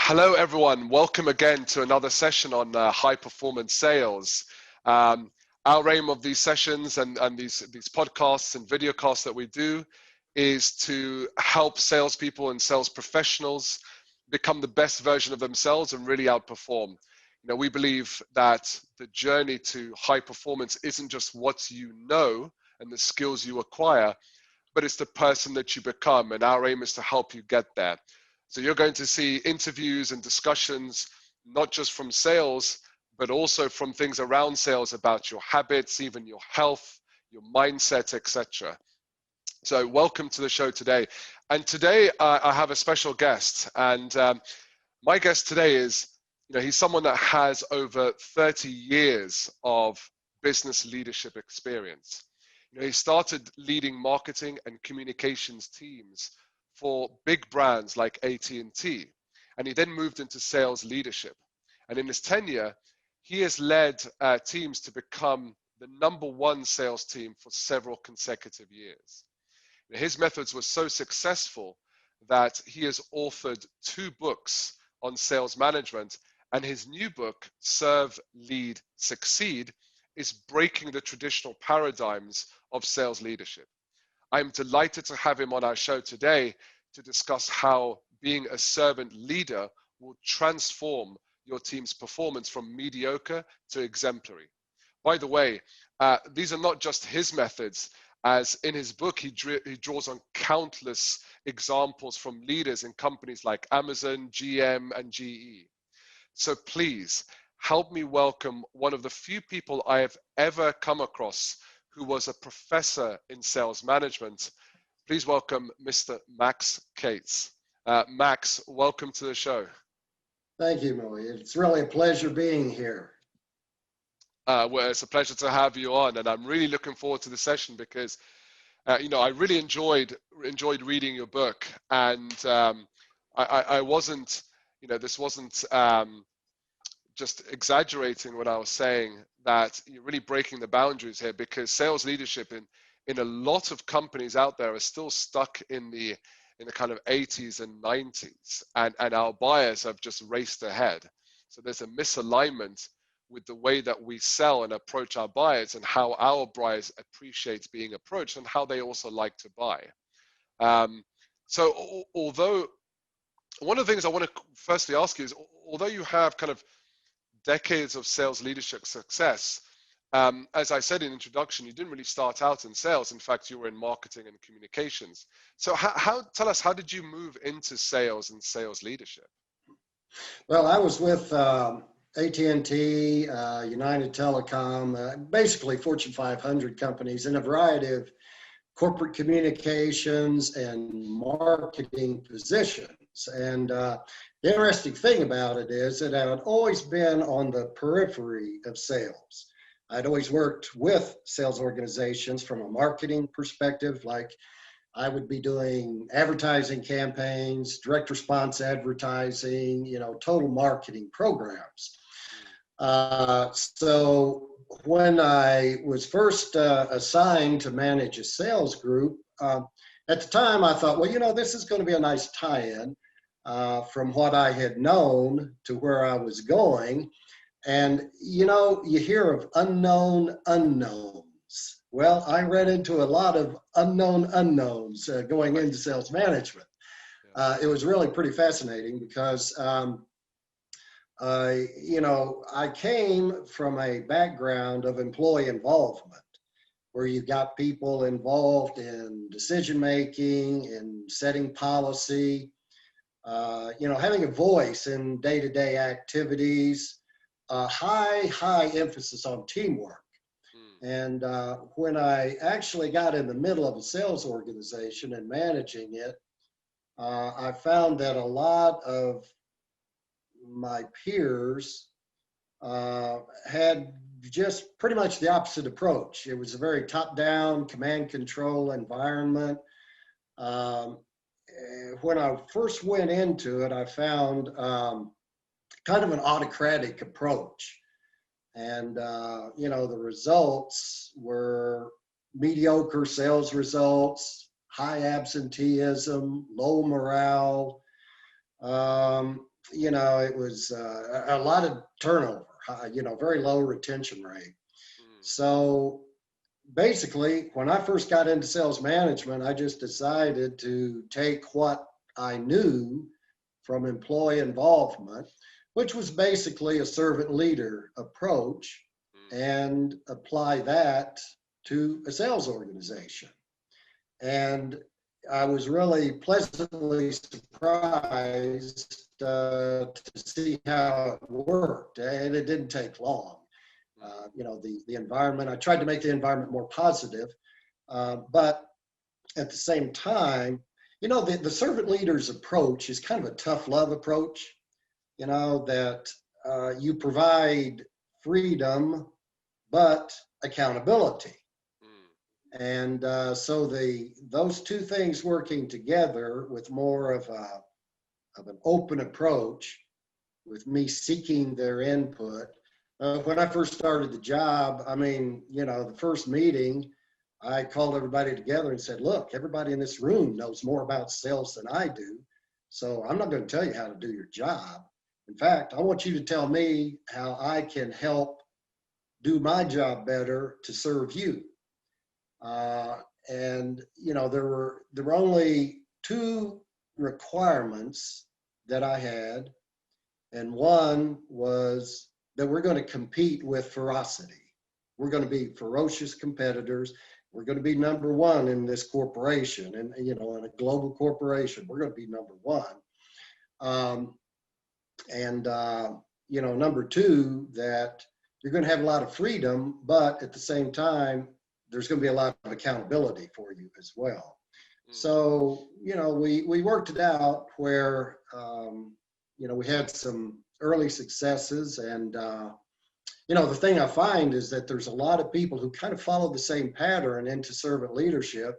Hello, everyone. Welcome again to another session on high performance sales. Our aim of these sessions and these podcasts and videocasts that we do is to help salespeople and sales professionals become the best version of themselves and really outperform. You know, we believe that the journey to high performance isn't just what you know and the skills you acquire, but it's the person that you become, and our aim is to help you get there. So you're going to see interviews and discussions, not just from sales, but also from things around sales about your habits, even your health, your mindset, etc. So welcome to the show today. And today I have a special guest, and my guest today is, he's someone that has over 30 years of business leadership experience. He started leading marketing and communications teams for big brands like AT&T, and he then moved into sales leadership. And in his tenure, he has led teams to become the #1 sales team for several consecutive years. His methods were so successful that he has authored 2 books on sales management, and his new book, Serve, Lead, Succeed, is breaking the traditional paradigms of sales leadership. I'm delighted to have him on our show today to discuss how being a servant leader will transform your team's performance from mediocre to exemplary. By the way, these are not just his methods, as in his book, he draws on countless examples from leaders in companies like Amazon, GM, and GE. So please help me welcome one of the few people I have ever come across who was a professor in sales management. Please welcome Mr. Max Cates. Max, welcome to the show. Thank you, Moe. It's really a pleasure being here. Well, it's a pleasure to have you on, and I'm really looking forward to the session because, I really enjoyed reading your book, and I wasn't, this wasn't just exaggerating when I was saying that you're really breaking the boundaries here, because sales leadership in a lot of companies out there are still stuck in the kind of 80s and 90s, and our buyers have just raced ahead. So there's a misalignment with the way that we sell and approach our buyers, and how our buyers appreciate being approached, and how they also like to buy. So although one of the things I want to firstly ask you is, although you have kind of decades of sales leadership success, as I said in introduction, you didn't really start out in sales. In fact, you were in marketing and communications. So tell us, how did you move into sales and sales leadership? Well, I was with AT&T, United Telecom, basically Fortune 500 companies in a variety of corporate communications and marketing positions. And the interesting thing about it is that I'd always been on the periphery of sales. I'd always worked with sales organizations from a marketing perspective, like I would be doing advertising campaigns, direct response advertising, total marketing programs. So when I was first assigned to manage a sales group, at the time I thought, well, this is going to be a nice tie-in from what I had known to where I was going. And, you hear of unknown unknowns. Well, I ran into a lot of unknown unknowns going into sales management. It was really pretty fascinating because, I came from a background of employee involvement, where you've got people involved in decision-making, in setting policy, having a voice in day-to-day activities, high emphasis on teamwork. And when I actually got in the middle of a sales organization and managing it, I found that a lot of my peers had just pretty much the opposite approach. It was a very top-down, command control environment. When I first went into it, I found kind of an autocratic approach. And, the results were mediocre sales results, high absenteeism, low morale, it was a lot of turnover, very low retention rate. Mm, So basically, when I first got into sales management, I just decided to take what I knew from employee involvement, which was basically a servant leader approach, mm, and apply that to a sales organization. And I was really pleasantly surprised to see how it worked, and it didn't take long. mm, The environment, I tried to make the environment more positive, but at the same time, the servant leader's approach is kind of a tough love approach, that you provide freedom, but accountability. mm, And so those two things working together with more of an open approach, with me seeking their input. When I first started the job, I mean, the first meeting, I called everybody together and said, look, everybody in this room knows more about sales than I do. So I'm not going to tell you how to do your job. In fact, I want you to tell me how I can help do my job better to serve you. Uh, and there were only two requirements that I had, and one was that we're going to compete with ferocity. We're going to be ferocious competitors. We're going to be number one in this corporation, and in a global corporation, we're going to be number one. Um, and number two, that you're going to have a lot of freedom, but at the same time, there's going to be a lot of accountability for you as well. mm. So, we worked it out where, we had some early successes. And, the thing I find is that there's a lot of people who kind of follow the same pattern into servant leadership.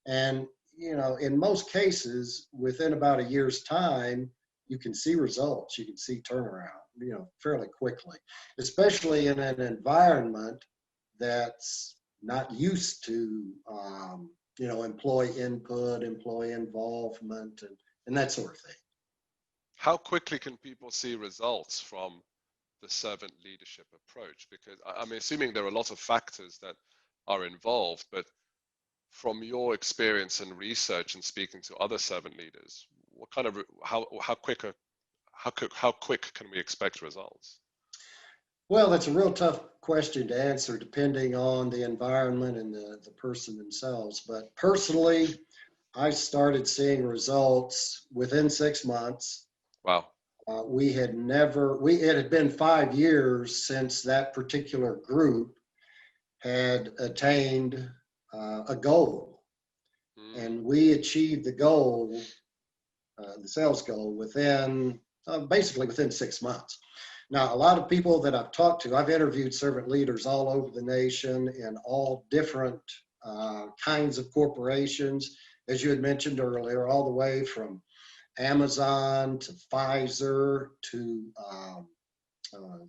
And, in most cases, within about a year's time, you can see results, you can see turnaround, fairly quickly, especially in an environment that's not used to, employee input, employee involvement, and that sort of thing. How quickly can people see results from the servant leadership approach? Because I'm assuming there are a lot of factors that are involved, but from your experience and research and speaking to other servant leaders, what kind of how quick can we expect results? Well, that's a real tough question to answer depending on the environment and the person themselves. But personally, I started seeing results within 6 months. Wow. It had been 5 years since that particular group had attained a goal. Mm, And we achieved the goal, the sales goal, basically within 6 months. Now, a lot of people that I've talked to, I've interviewed servant leaders all over the nation in all different kinds of corporations, as you had mentioned earlier, all the way from Amazon to Pfizer to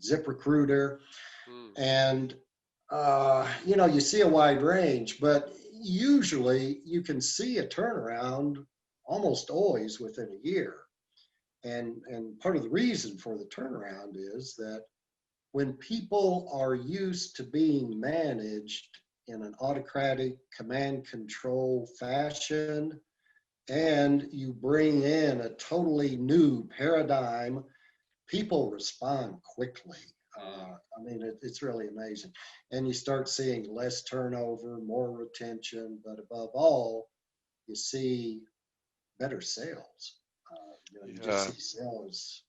ZipRecruiter. mm, And, you see a wide range, but usually you can see a turnaround almost always within a year. And part of the reason for the turnaround is that when people are used to being managed in an autocratic command control fashion, and you bring in a totally new paradigm, people respond quickly. mm. I mean, it's really amazing. And you start seeing less turnover, more retention, but above all, you see better sales. You just Yeah. see sales,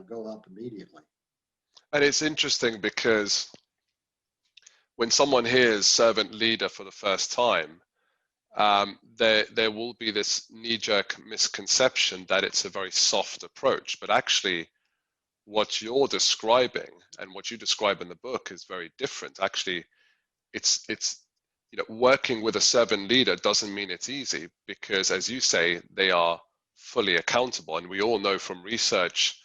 go up immediately. And it's interesting because when someone hears servant leader for the first time, there will be this knee-jerk misconception that it's a very soft approach. But actually, what you're describing and what you describe in the book is very different. Actually, it's working with a servant leader doesn't mean it's easy, because as you say, they are fully accountable. And we all know from research,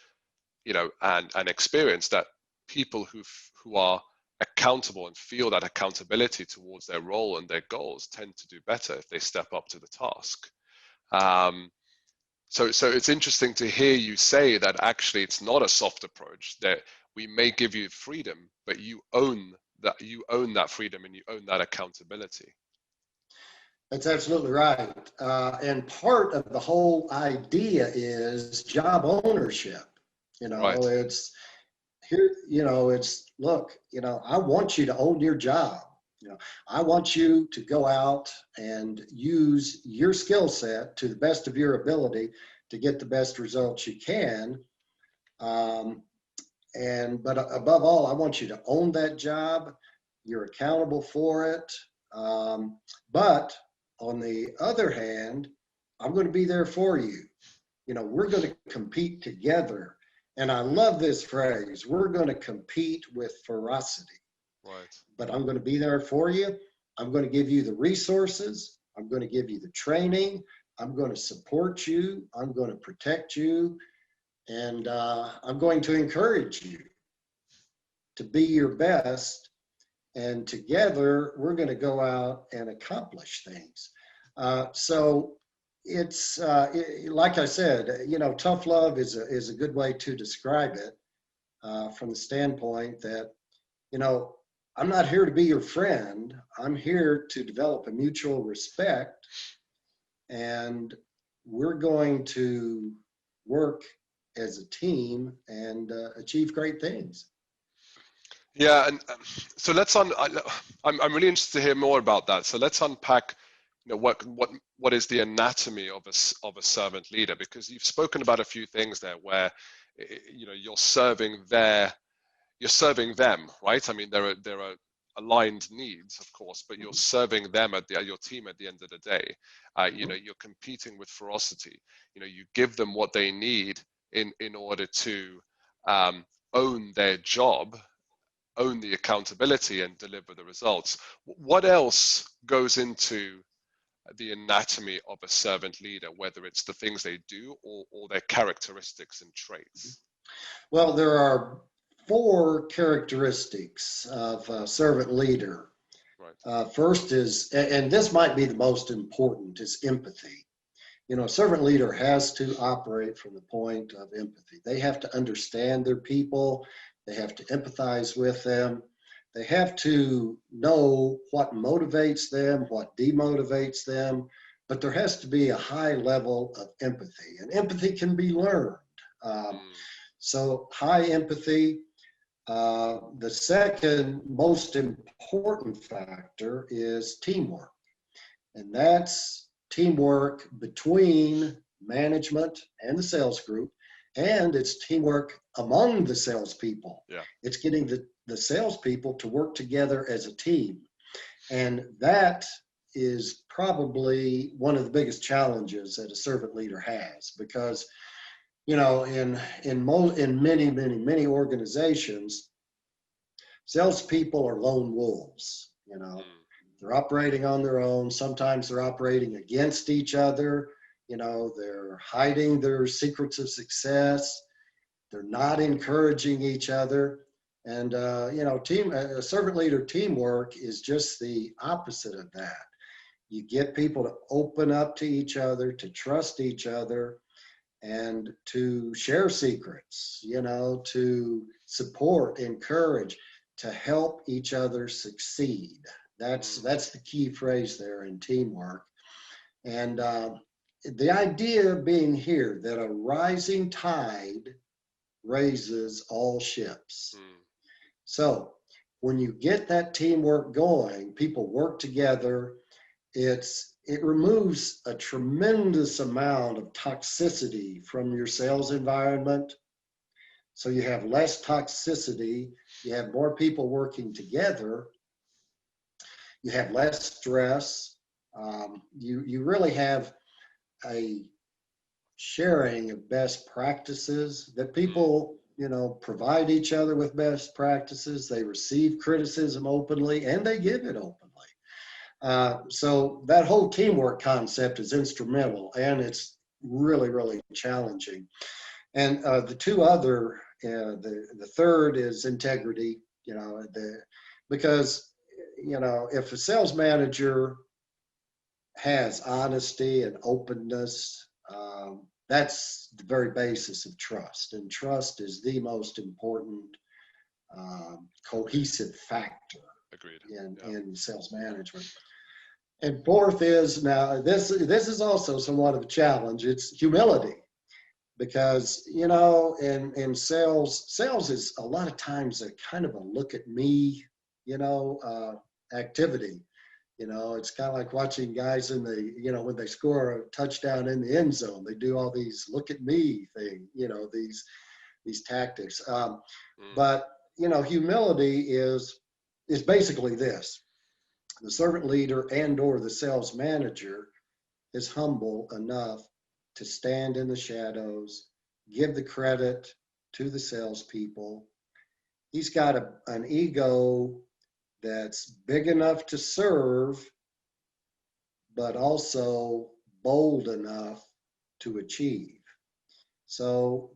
and experience that people who are accountable and feel that accountability towards their role and their goals tend to do better if they step up to the task. Um, So it's interesting to hear you say that actually it's not a soft approach, that we may give you freedom, but you own that freedom and you own that accountability. That's absolutely right. And part of the whole idea is job ownership. Right. It's here, it's look, I want you to own your job. I want you to go out and use your skill set to the best of your ability to get the best results you can. But above all, I want you to own that job. You're accountable for it. But on the other hand, I'm going to be there for you. We're going to compete together. And I love this phrase, we're going to compete with ferocity. Right. But I'm going to be there for you. I'm going to give you the resources. I'm going to give you the training. I'm going to support you. I'm going to protect you. And I'm going to encourage you to be your best. And together, we're going to go out and accomplish things. So it's like I said, tough love is a good way to describe it from the standpoint that, I'm not here to be your friend. I'm here to develop a mutual respect, and we're going to work as a team and achieve great things. Yeah, and so I'm really interested to hear more about that. So let's unpack, what is the anatomy of a servant leader, because you've spoken about a few things there where, you're serving them, right? I mean, there are aligned needs, of course, but you're serving them your team at the end of the day. You're competing with ferocity. You give them what they need in order to own their job, own the accountability, and deliver the results. What else goes into the anatomy of a servant leader, whether it's the things they do or their characteristics and traits? Well, there are 4 characteristics of a servant leader. Right. First is, and this might be the most important, is empathy. A servant leader has to operate from the point of empathy. They have to understand their people. They have to empathize with them. They have to know what motivates them, what demotivates them, but there has to be a high level of empathy, and empathy can be learned. So high empathy. The second most important factor is teamwork, and that's teamwork between management and the sales group, and it's teamwork among the salespeople. Yeah. It's getting the salespeople to work together as a team, and that is probably one of the biggest challenges that a servant leader has, because in many organizations, salespeople are lone wolves. They're operating on their own. Sometimes they're operating against each other. They're hiding their secrets of success. They're not encouraging each other. And, servant leader teamwork is just the opposite of that. You get people to open up to each other, to trust each other, and to share secrets, to support, encourage, to help each other succeed. That's the key phrase there in teamwork. And the idea being here that a rising tide raises all ships. So when you get that teamwork going, people work together, it removes a tremendous amount of toxicity from your sales environment. So you have less toxicity, you have more people working together, you have less stress. You really have a sharing of best practices that people, provide each other with best practices. They receive criticism openly and they give it openly. So that whole teamwork concept is instrumental, and it's really, really challenging. And the two other, the third is integrity, because, if a sales manager has honesty and openness, that's the very basis of trust. And trust is the most important cohesive factor Agreed. in sales management. And fourth is, now this is also somewhat of a challenge, it's humility. Because, you know, in sales is a lot of times a kind of a look at me, you know, activity. You know, it's kind of like watching guys in the, you know, when they score a touchdown in the end zone, they do all these look at me thing, you know, these tactics. But, you know, humility is basically this. The servant leader and or the sales manager is humble enough to stand in the shadows, give the credit to the salespeople. He's got an ego that's big enough to serve, but also bold enough to achieve. So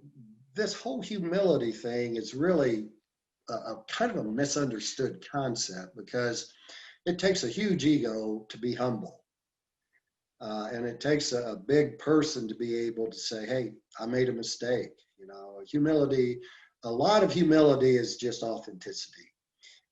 this whole humility thing is really a kind of a misunderstood concept, because it takes a huge ego to be humble. And it takes a big person to be able to say, hey, I made a mistake. You know, humility, a lot of humility is just authenticity.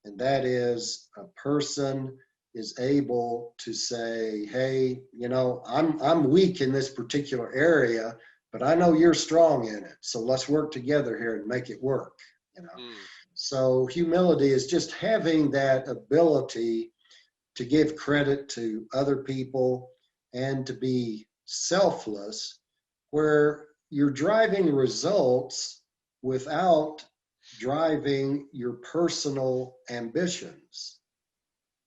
And that is a person is able to say, hey, you know, I'm weak in this particular area, but I know you're strong in it. So let's work together here and make it work, you know. So humility is just having that ability to give credit to other people and to be selfless, where you're driving results without driving your personal ambitions.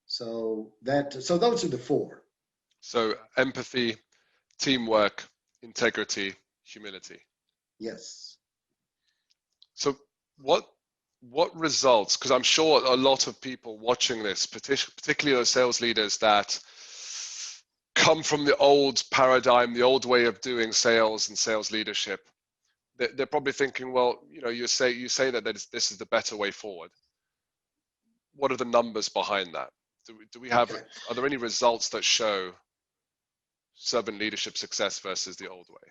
So those are the four. So empathy, teamwork, integrity, humility. Yes. So what results, because I'm sure a lot of people watching this, particularly those sales leaders that come from the old paradigm, the old way of doing sales and sales leadership, they're probably thinking, well, you know, you say that this is the better way forward. What are the numbers behind that? Do we have, are there any results that show servant leadership success versus the old way?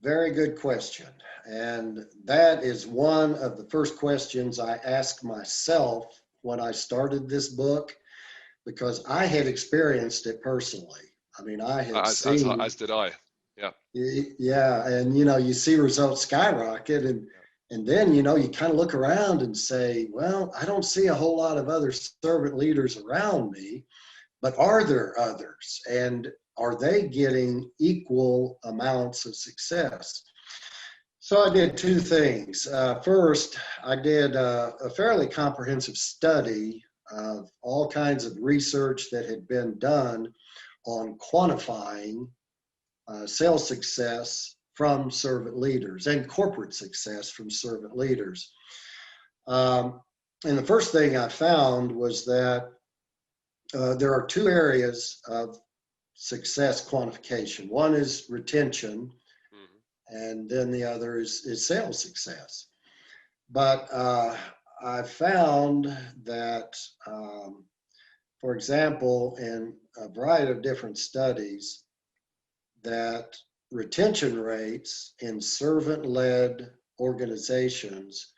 Very good question. And that is one of the first questions I asked myself when I started this book, because I had experienced it personally. I mean, I had seen. As did I. Yeah. Yeah. And, you know, you see results skyrocket, and then, you know, you kind of look around and say, well, I don't see a whole lot of other servant leaders around me, but are there others? And are they getting equal amounts of success? So I did two things. First, I did a fairly comprehensive study of all kinds of research that had been done on quantifying sales success from servant leaders and corporate success from servant leaders. And the first thing I found was that there are two areas of success quantification. One is retention, and then the other is sales success. But I found that, for example, in a variety of different studies, that retention rates in servant-led organizations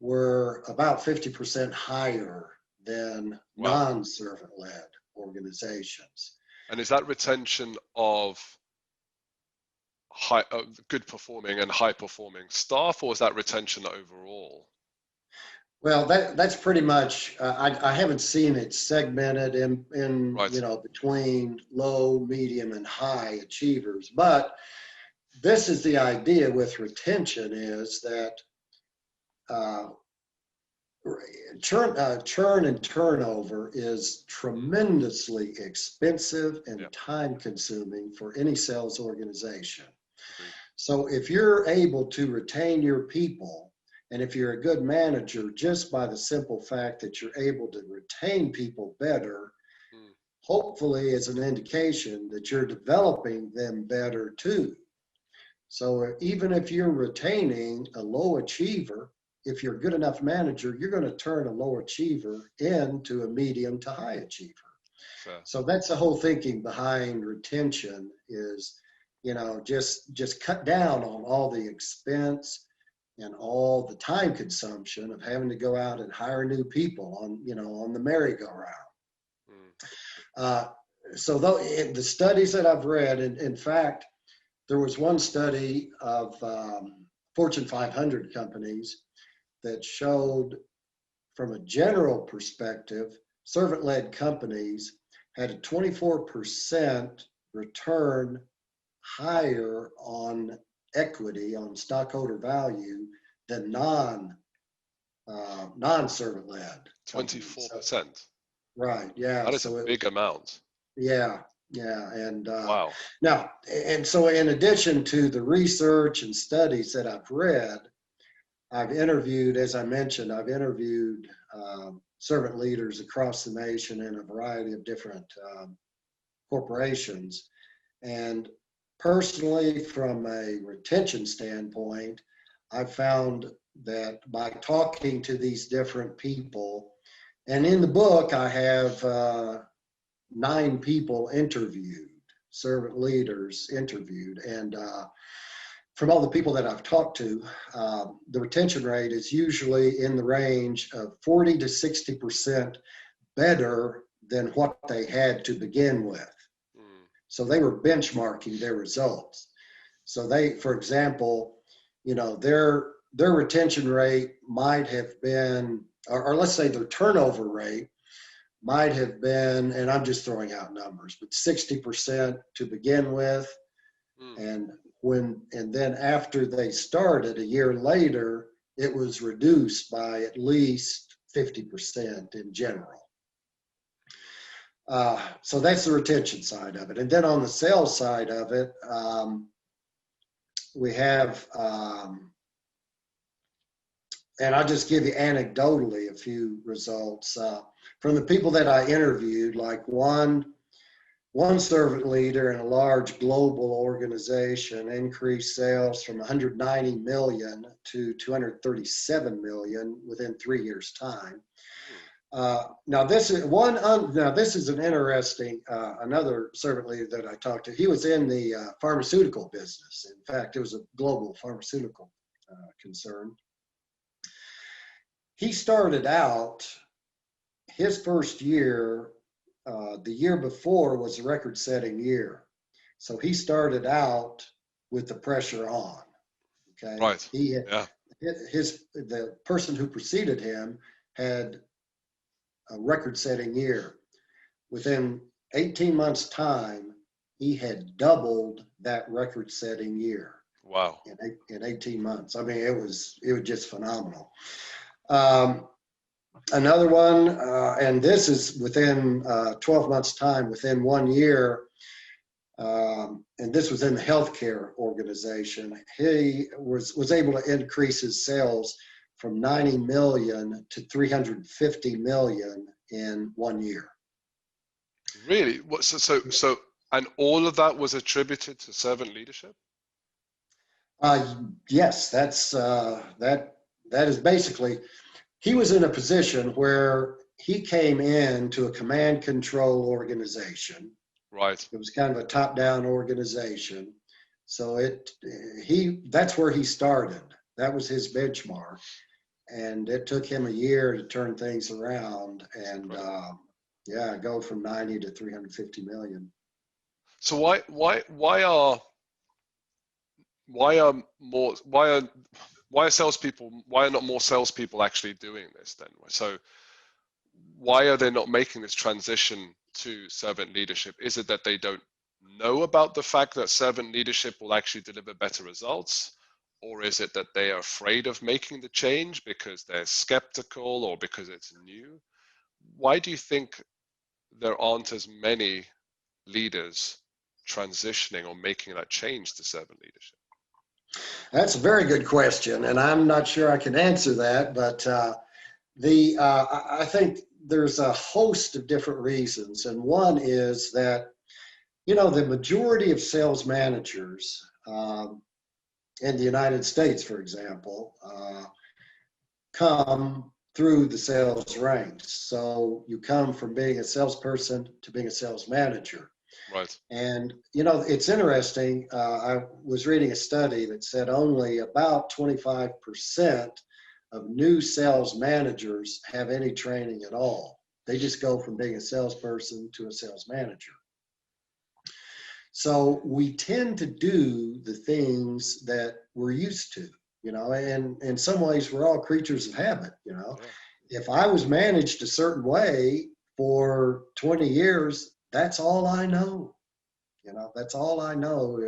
were about 50% higher than non-servant-led organizations. And is that retention of good performing and high performing staff, or is that retention overall? Well, that's pretty much, I haven't seen it segmented in Right. you know, between low, medium, and high achievers. But this is the idea with retention, is that churn and turnover is tremendously expensive and time consuming for any sales organization. So if you're able to retain your people, and if you're a good manager, just by the simple fact that you're able to retain people better, hopefully is an indication that you're developing them better too. So even if you're retaining a low achiever, if you're a good enough manager, you're going to turn a low achiever into a medium to high achiever. Sure. So that's the whole thinking behind retention is, just cut down on all the expense and all the time consumption of having to go out and hire new people on the merry-go-round. So though in the studies that I've read, in fact, there was one study of Fortune 500 companies that showed, from a general perspective, servant-led companies had a 24% return higher on equity, on stockholder value, than non-servant-led. 24%. Right. Yeah. That is a big amount. Yeah. Yeah. And wow. Now, and so in addition to the research and studies that I've read, I've interviewed, as I mentioned, servant leaders across the nation in a variety of different corporations. And personally, from a retention standpoint, I've found that by talking to these different people, and in the book, I have 9 people interviewed, servant leaders interviewed. And from all the people that I've talked to, the retention rate is usually in the range of 40 to 60% better than what they had to begin with. So they were benchmarking their results. So they, for example, their retention rate might have been, or let's say their turnover rate might have been, and I'm just throwing out numbers, but 60% to begin with. And then after they started a year later, it was reduced by at least 50% in general. So that's the retention side of it. And then on the sales side of it, we have, and I'll just give you anecdotally a few results from the people that I interviewed. Like one servant leader in a large global organization increased sales from 190 million to 237 million within 3 years' time. Now this is an interesting, another servant leader that I talked to. He was in the pharmaceutical business. In fact, it was a global pharmaceutical concern. He started out, his first year, the year before was a record-setting year. So he started out with the pressure on. Okay. Right. The person who preceded him had a record-setting year. Within 18 months' time, he had doubled that record-setting year. Wow. In 18 months. I mean, it was just phenomenal. Another one, and this is within 12 months' time, within 1 year, and this was in the healthcare organization. He was able to increase his sales from 90 million to 350 million in 1 year. Really? So, and all of that was attributed to servant leadership? Yes, that is basically. He was in a position where he came in to a command control organization. Right. It was kind of a top-down organization. So that's where he started. That was his benchmark. And it took him a year to turn things around and go from 90 to 350 million. So why are not more salespeople actually doing this then? So why are they not making this transition to servant leadership? Is it that they don't know about the fact that servant leadership will actually deliver better results? Or is it that they are afraid of making the change because they're skeptical or because it's new? Why do you think there aren't as many leaders transitioning or making that change to servant leadership? That's a very good question, and I'm not sure I can answer that, but I think there's a host of different reasons, and one is that, the majority of sales managers in the United States, for example, come through the sales ranks. So you come from being a salesperson to being a sales manager. Right. And, you know, it's interesting. I was reading a study that said only about 25% of new sales managers have any training at all. They just go from being a salesperson to a sales manager. So we tend to do the things that we're used to, you know, and in some ways we're all creatures of habit, you know. Yeah. If I was managed a certain way for 20 years, that's all I know. You know, that's all I know.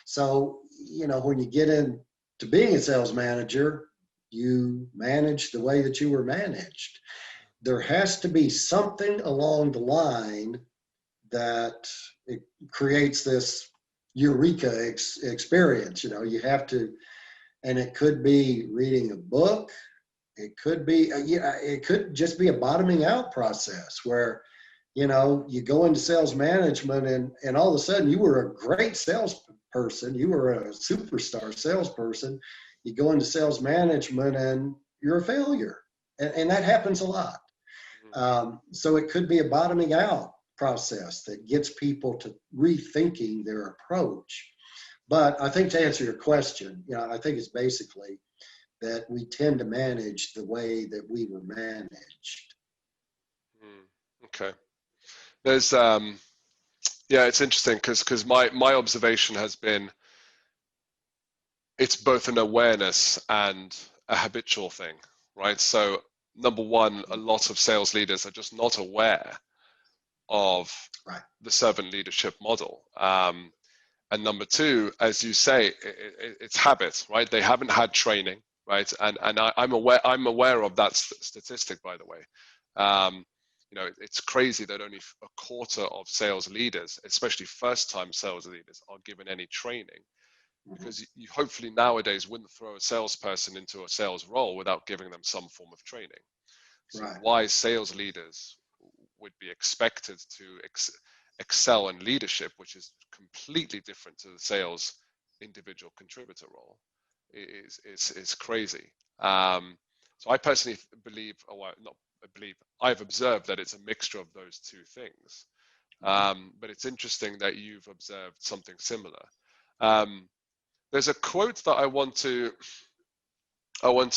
So, you know, when you get into being a sales manager, you manage the way that you were managed. There has to be something along the line that it creates this eureka experience. You know, you have to, and it could be reading a book. It could be, it could just be a bottoming out process where, you know, you go into sales management and all of a sudden you were a great salesperson. You were a superstar salesperson. You go into sales management and you're a failure. And that happens a lot. So it could be a bottoming out process that gets people to rethinking their approach. But I think to answer your question, you know, I think it's basically that we tend to manage the way that we were managed. Okay. There's yeah, it's interesting because my observation has been it's both an awareness and a habitual thing, right? So number one, a lot of sales leaders are just not aware of Right. the servant leadership model. And number two, as you say, it's habit, right? They haven't had training, right? And I'm aware of that statistic, by the way. You know, it's crazy that only a quarter of sales leaders, especially first-time sales leaders, are given any training. Because you hopefully nowadays wouldn't throw a salesperson into a sales role without giving them some form of training. So Right. why sales leaders would be expected to excel in leadership, which is completely different to the sales individual contributor role, is crazy. So I personally believe, not believe, I've observed that it's a mixture of those two things. But it's interesting that you've observed something similar. There's a quote that I want to, well,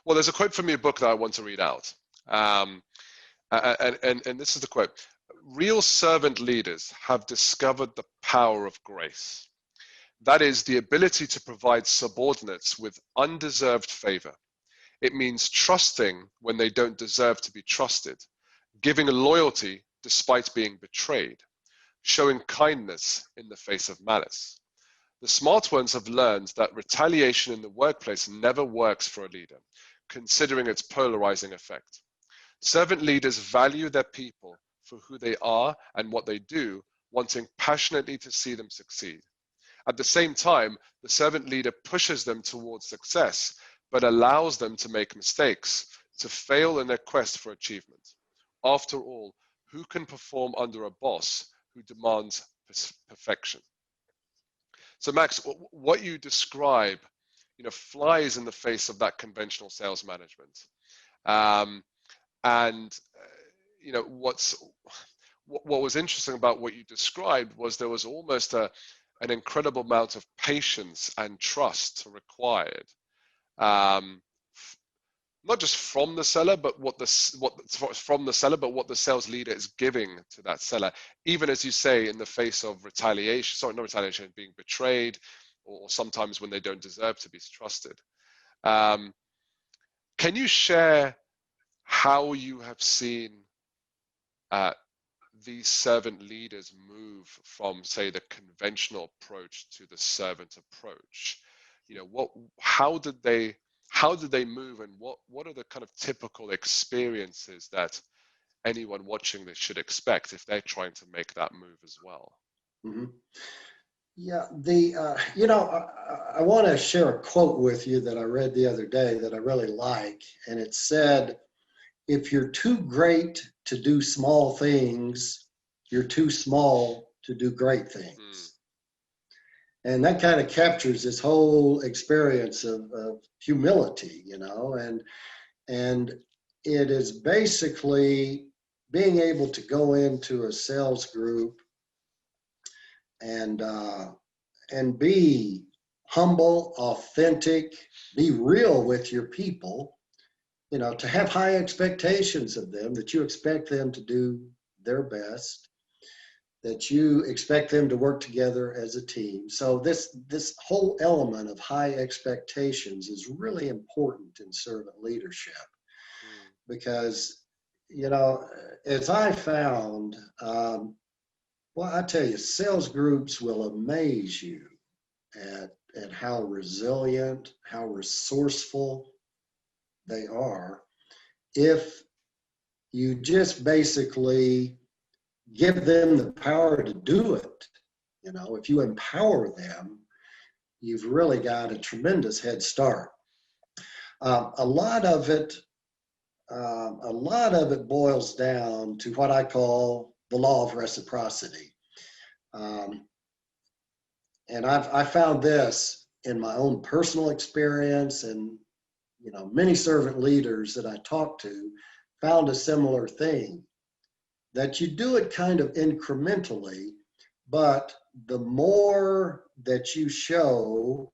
there's a quote from your book that I want to read out. And this is the quote. Real servant leaders have discovered the power of grace. That is the ability to provide subordinates with undeserved favor. It means trusting when they don't deserve to be trusted, giving loyalty despite being betrayed, showing kindness in the face of malice. The smart ones have learned that retaliation in the workplace never works for a leader, considering its polarizing effect. Servant leaders value their people for who they are and what they do, wanting passionately to see them succeed. At the same time, the servant leader pushes them towards success, but allows them to make mistakes, to fail in their quest for achievement. After all, who can perform under a boss who demands perfection? So Max, what you describe, you know, flies in the face of that conventional sales management. And you know, what was interesting about what you described was there was almost an incredible amount of patience and trust required, not just from the seller, but what the sales leader is giving to that seller, even as you say, in the face of retaliation, sorry, not retaliation, being betrayed, or sometimes when they don't deserve to be trusted. Can you share how you have seen these servant leaders move from, say, the conventional approach to the servant approach? You know, how did they move, and what are the kind of typical experiences that anyone watching this should expect if they're trying to make that move as well? Mm-hmm. Yeah, you know, I want to share a quote with you that I read the other day that I really like, and it said, if you're too great to do small things, you're too small to do great things. And that kind of captures this whole experience of humility, you know, and it is basically being able to go into a sales group and be humble, authentic, be real with your people, to have high expectations of them, that you expect them to do their best, that you expect them to work together as a team. So this whole element of high expectations is really important in servant leadership, because, as I found, well, I tell you, sales groups will amaze you at how resilient, how resourceful they are if you just basically give them the power to do it. If you empower them, you've really got a tremendous head start. A lot of it boils down to what I call the law of reciprocity. And I found this in my own personal experience, and many servant leaders that I talked to found a similar thing, that you do it kind of incrementally, but the more that you show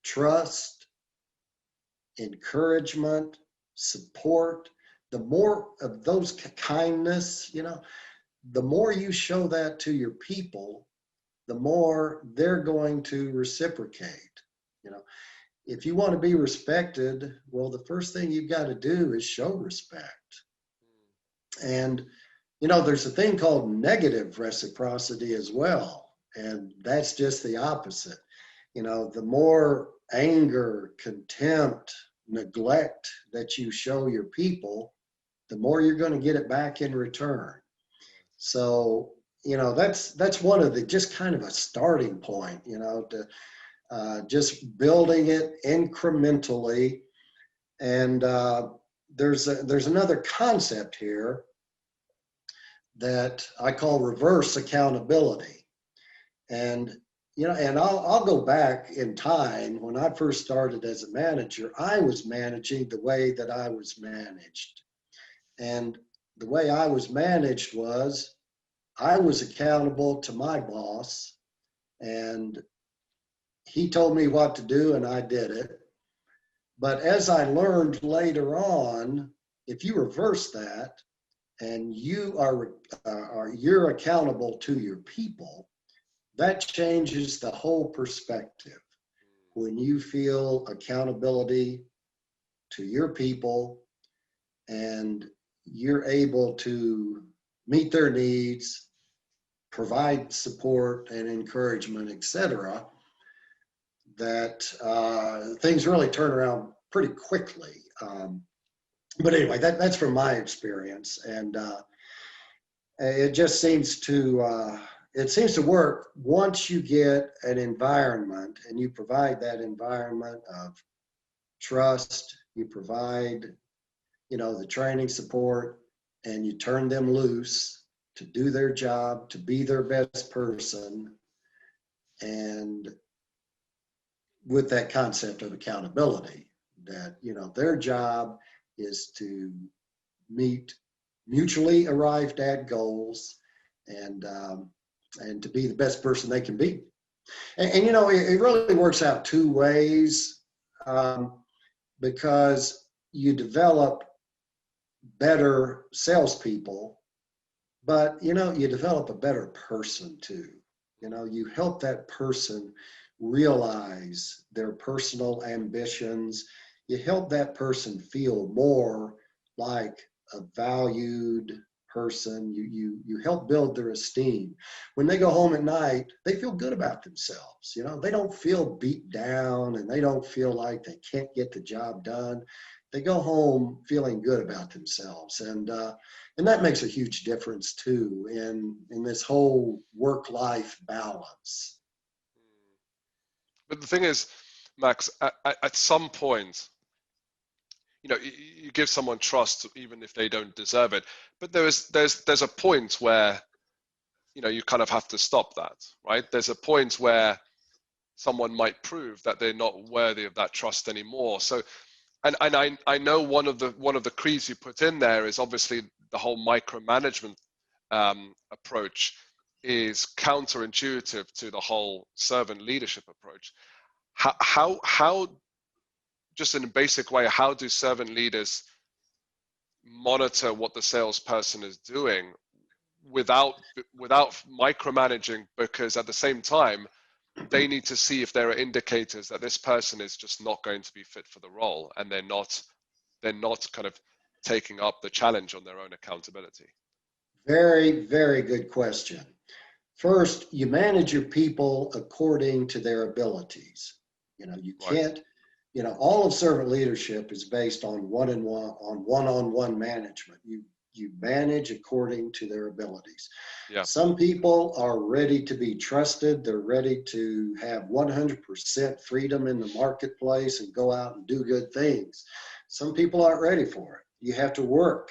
trust, encouragement, support, the more of those kindness, the more you show that to your people, the more they're going to reciprocate. If you want to be respected, well, the first thing you've got to do is show respect. And there's a thing called negative reciprocity as well, and that's just the opposite. The more anger, contempt, neglect that you show your people, the more you're going to get it back in return. So, that's one of the, just kind of a starting point, to just building it incrementally. And there's another concept here that I call reverse accountability. And I'll go back in time. When I first started as a manager, I was managing the way that I was managed. And the way I was managed was I was accountable to my boss, and he told me what to do and I did it. But as I learned later on, if you reverse that and you're accountable to your people, that changes the whole perspective. When you feel accountability to your people and you're able to meet their needs, provide support and encouragement, etc., that things really turn around pretty quickly. But anyway, that's from my experience, and it just seems to work once you get an environment and you provide that environment of trust. You provide, the training support, and you turn them loose to do their job, to be their best person, and with that concept of accountability, that their job is to meet mutually arrived at goals, and to be the best person they can be. And it really works out two ways, because you develop better salespeople, but you develop a better person too. You help that person realize their personal ambitions. You help that person feel more like a valued person. You help build their esteem. When they go home at night, they feel good about themselves. They don't feel beat down, and they don't feel like they can't get the job done. They go home feeling good about themselves, and that makes a huge difference too in this whole work-life balance. But the thing is, Max, at some point, you give someone trust even if they don't deserve it. But there's a point where, you kind of have to stop that, right? There's a point where someone might prove that they're not worthy of that trust anymore. So, and I know one of the creeds you put in there is obviously the whole micromanagement approach. is counterintuitive to the whole servant leadership approach. How just in a basic way, how do servant leaders monitor what the salesperson is doing without micromanaging? Because at the same time, they need to see if there are indicators that this person is just not going to be fit for the role, and they're not kind of taking up the challenge on their own accountability. Very, very good question. First, you manage your people according to their abilities. You can't, all of servant leadership is based on one-on-one management. You manage according to their abilities. Yeah. Some people are ready to be trusted. They're ready to have 100% freedom in the marketplace and go out and do good things. Some people aren't ready for it. You have to work.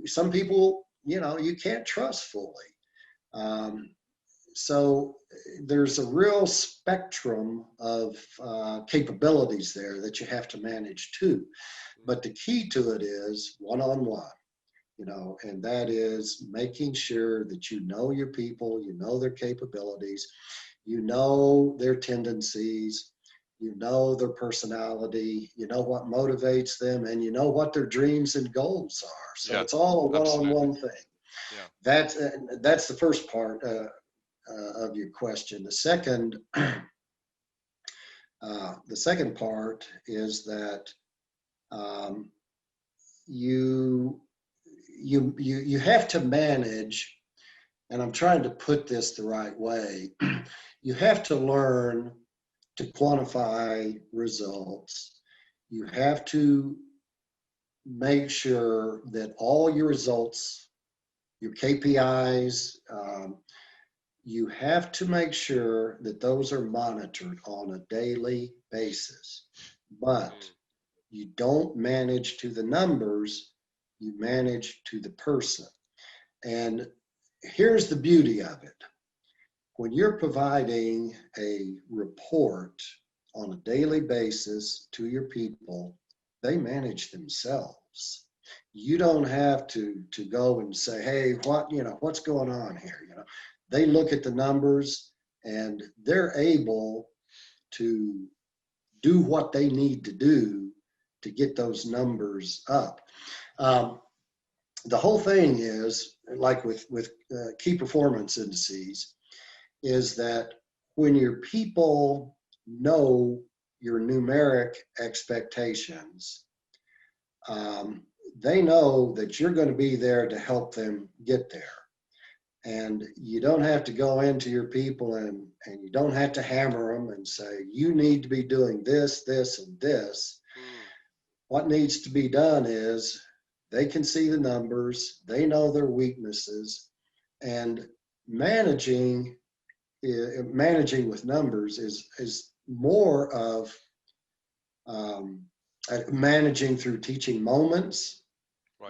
Some people, you can't trust fully. So there's a real spectrum of capabilities there that you have to manage too. But the key to it is one-on-one, and that is making sure that you know your people, you know their capabilities, you know their tendencies, you know their personality, you know what motivates them, and you know what their dreams and goals are. So it's all a one-on-one thing. Yeah. That's the first part of your question. The second part is that you have to manage, and I'm trying to put this the right way. You have to learn to quantify results. You have to make sure that all your results, your KPIs, you have to make sure that those are monitored on a daily basis. But you don't manage to the numbers, you manage to the person. And here's the beauty of it. When you're providing a report on a daily basis to your people, they manage themselves. You don't have to go and say, hey, what's going on here? They look at the numbers and they're able to do what they need to do to get those numbers up. The whole thing is, like with key performance indices, is that when your people know your numeric expectations, they know that you're going to be there to help them get there. And you don't have to go into your people and you don't have to hammer them and say, you need to be doing this, this, and this. What needs to be done is they can see the numbers, they know their weaknesses, and managing with numbers is more of managing through teaching moments,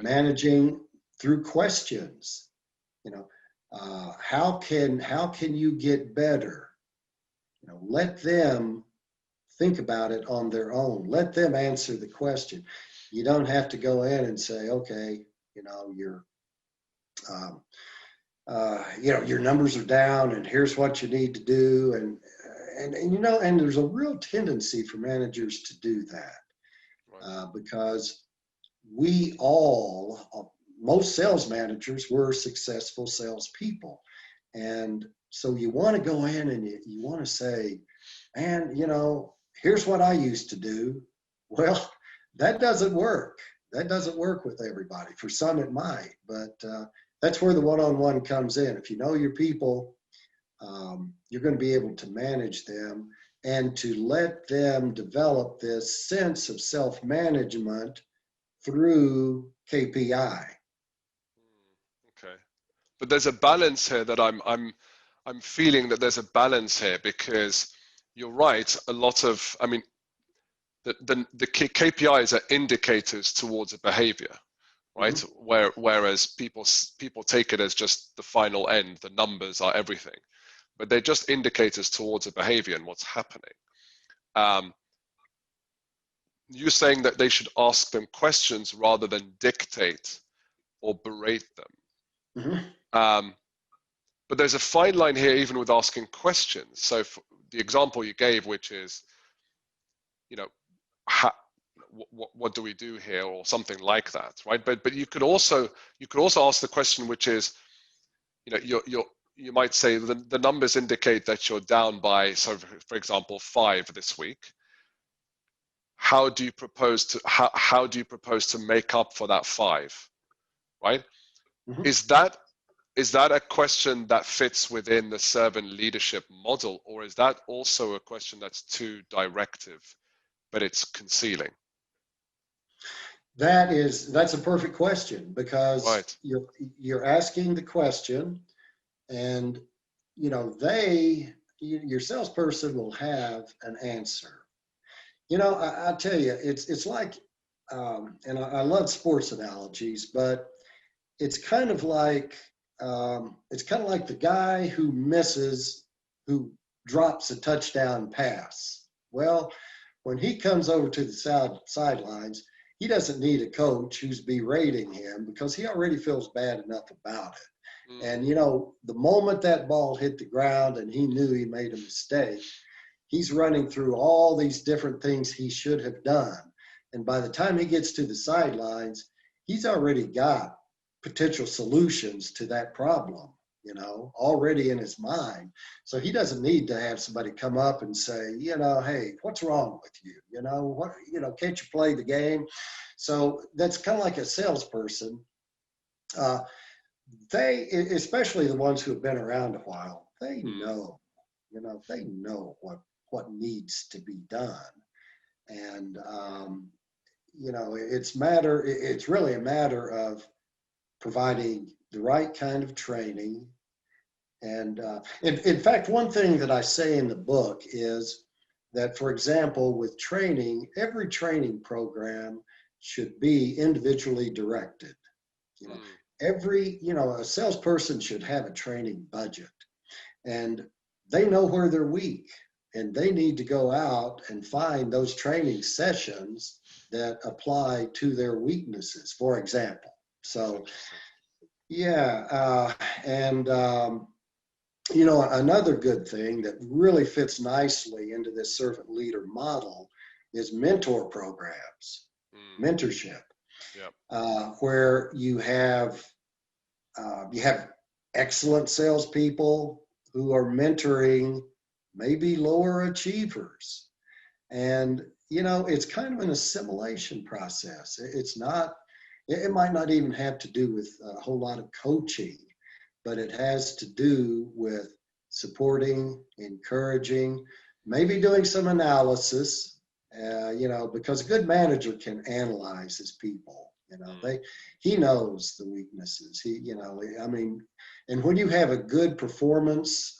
managing through questions. How can you get better? Let them think about it on their own. Let them answer the question. You don't have to go in and say, okay, your numbers are down and here's what you need to do. And there's a real tendency for managers to do that because most sales managers were successful salespeople. And so you want to go in and you want to say, man, here's what I used to do. Well, that doesn't work. That doesn't work with everybody. For some it might, but that's where the one-on-one comes in. If you know your people, you're going to be able to manage them and to let them develop this sense of self-management through KPI. Okay, but there's a balance here that I'm feeling that there's a balance here, because you're right. A lot of, the KPIs are indicators towards a behavior, right? Mm-hmm. Whereas people take it as just the final end. The numbers are everything, but they're just indicators towards a behavior and what's happening. You're saying that they should ask them questions rather than dictate or berate them. Mm-hmm. But there's a fine line here, even with asking questions. So the example you gave, which is, what do we do here, or something like that, right? But you could also ask the question, which is, you might say the numbers indicate that you're down by, so for example, 5 this week. How do you propose to make up for that 5, right? Mm-hmm. Is that a question that fits within the servant leadership model, or is that also a question that's too directive, but it's concealing? That's a perfect question, because Right. you're asking the question, and your salesperson will have an answer. I tell you, it's like, and I love sports analogies, but it's kind of like the guy who drops a touchdown pass. Well, when he comes over to the sidelines, he doesn't need a coach who's berating him, because he already feels bad enough about it. Mm. And the moment that ball hit the ground and he knew he made a mistake, he's running through all these different things he should have done. And by the time he gets to the sidelines, he's already got potential solutions to that problem, already in his mind. So he doesn't need to have somebody come up and say, hey, what's wrong with you? Can't you play the game? So that's kind of like a salesperson. They, especially the ones who have been around a while, they know, they know what needs to be done. And, it's really a matter of providing the right kind of training. And in fact, one thing that I say in the book is that, for example, with training, every training program should be individually directed. A salesperson should have a training budget, and they know where they're weak, and they need to go out and find those training sessions that apply to their weaknesses, for example. So, yeah. Another good thing that really fits nicely into this servant leader model is mentor programs, mentorship, where you have excellent salespeople who are mentoring maybe lower achievers. And, it's kind of an assimilation process. It might not even have to do with a whole lot of coaching, but it has to do with supporting, encouraging, maybe doing some analysis, because a good manager can analyze his people. He knows the weaknesses. And when you have a good performance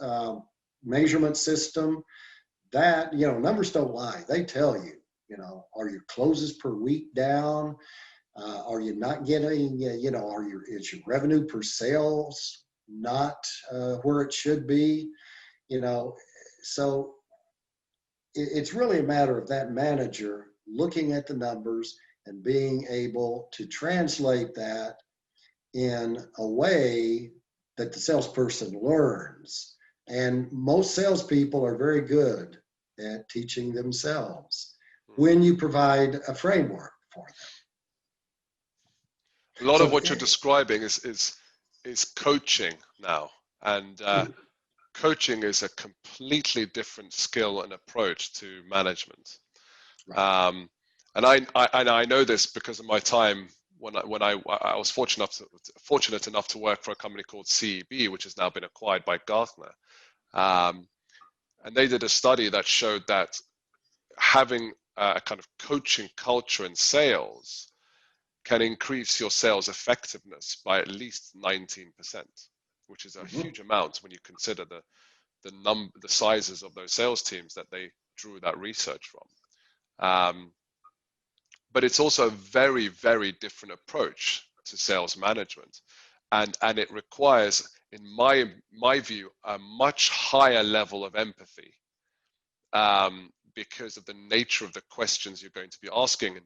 measurement system, that, numbers don't lie. They tell you, are your closes per week down? Are you not getting, is your revenue per sales not where it should be? So it's really a matter of that manager looking at the numbers and being able to translate that in a way that the salesperson learns. And most salespeople are very good at teaching themselves when you provide a framework for them. A lot of what you're describing is coaching now, and coaching is a completely different skill and approach to management. Right. And I know this because of my time when I was fortunate enough to work for a company called CEB, which has now been acquired by Gartner. And they did a study that showed that having a kind of coaching culture in sales can increase your sales effectiveness by at least 19%, which is a huge amount when you consider the sizes of those sales teams that they drew that research from. But it's also a very, very different approach to sales management. And it requires, in my view, a much higher level of empathy because of the nature of the questions you're going to be asking. And,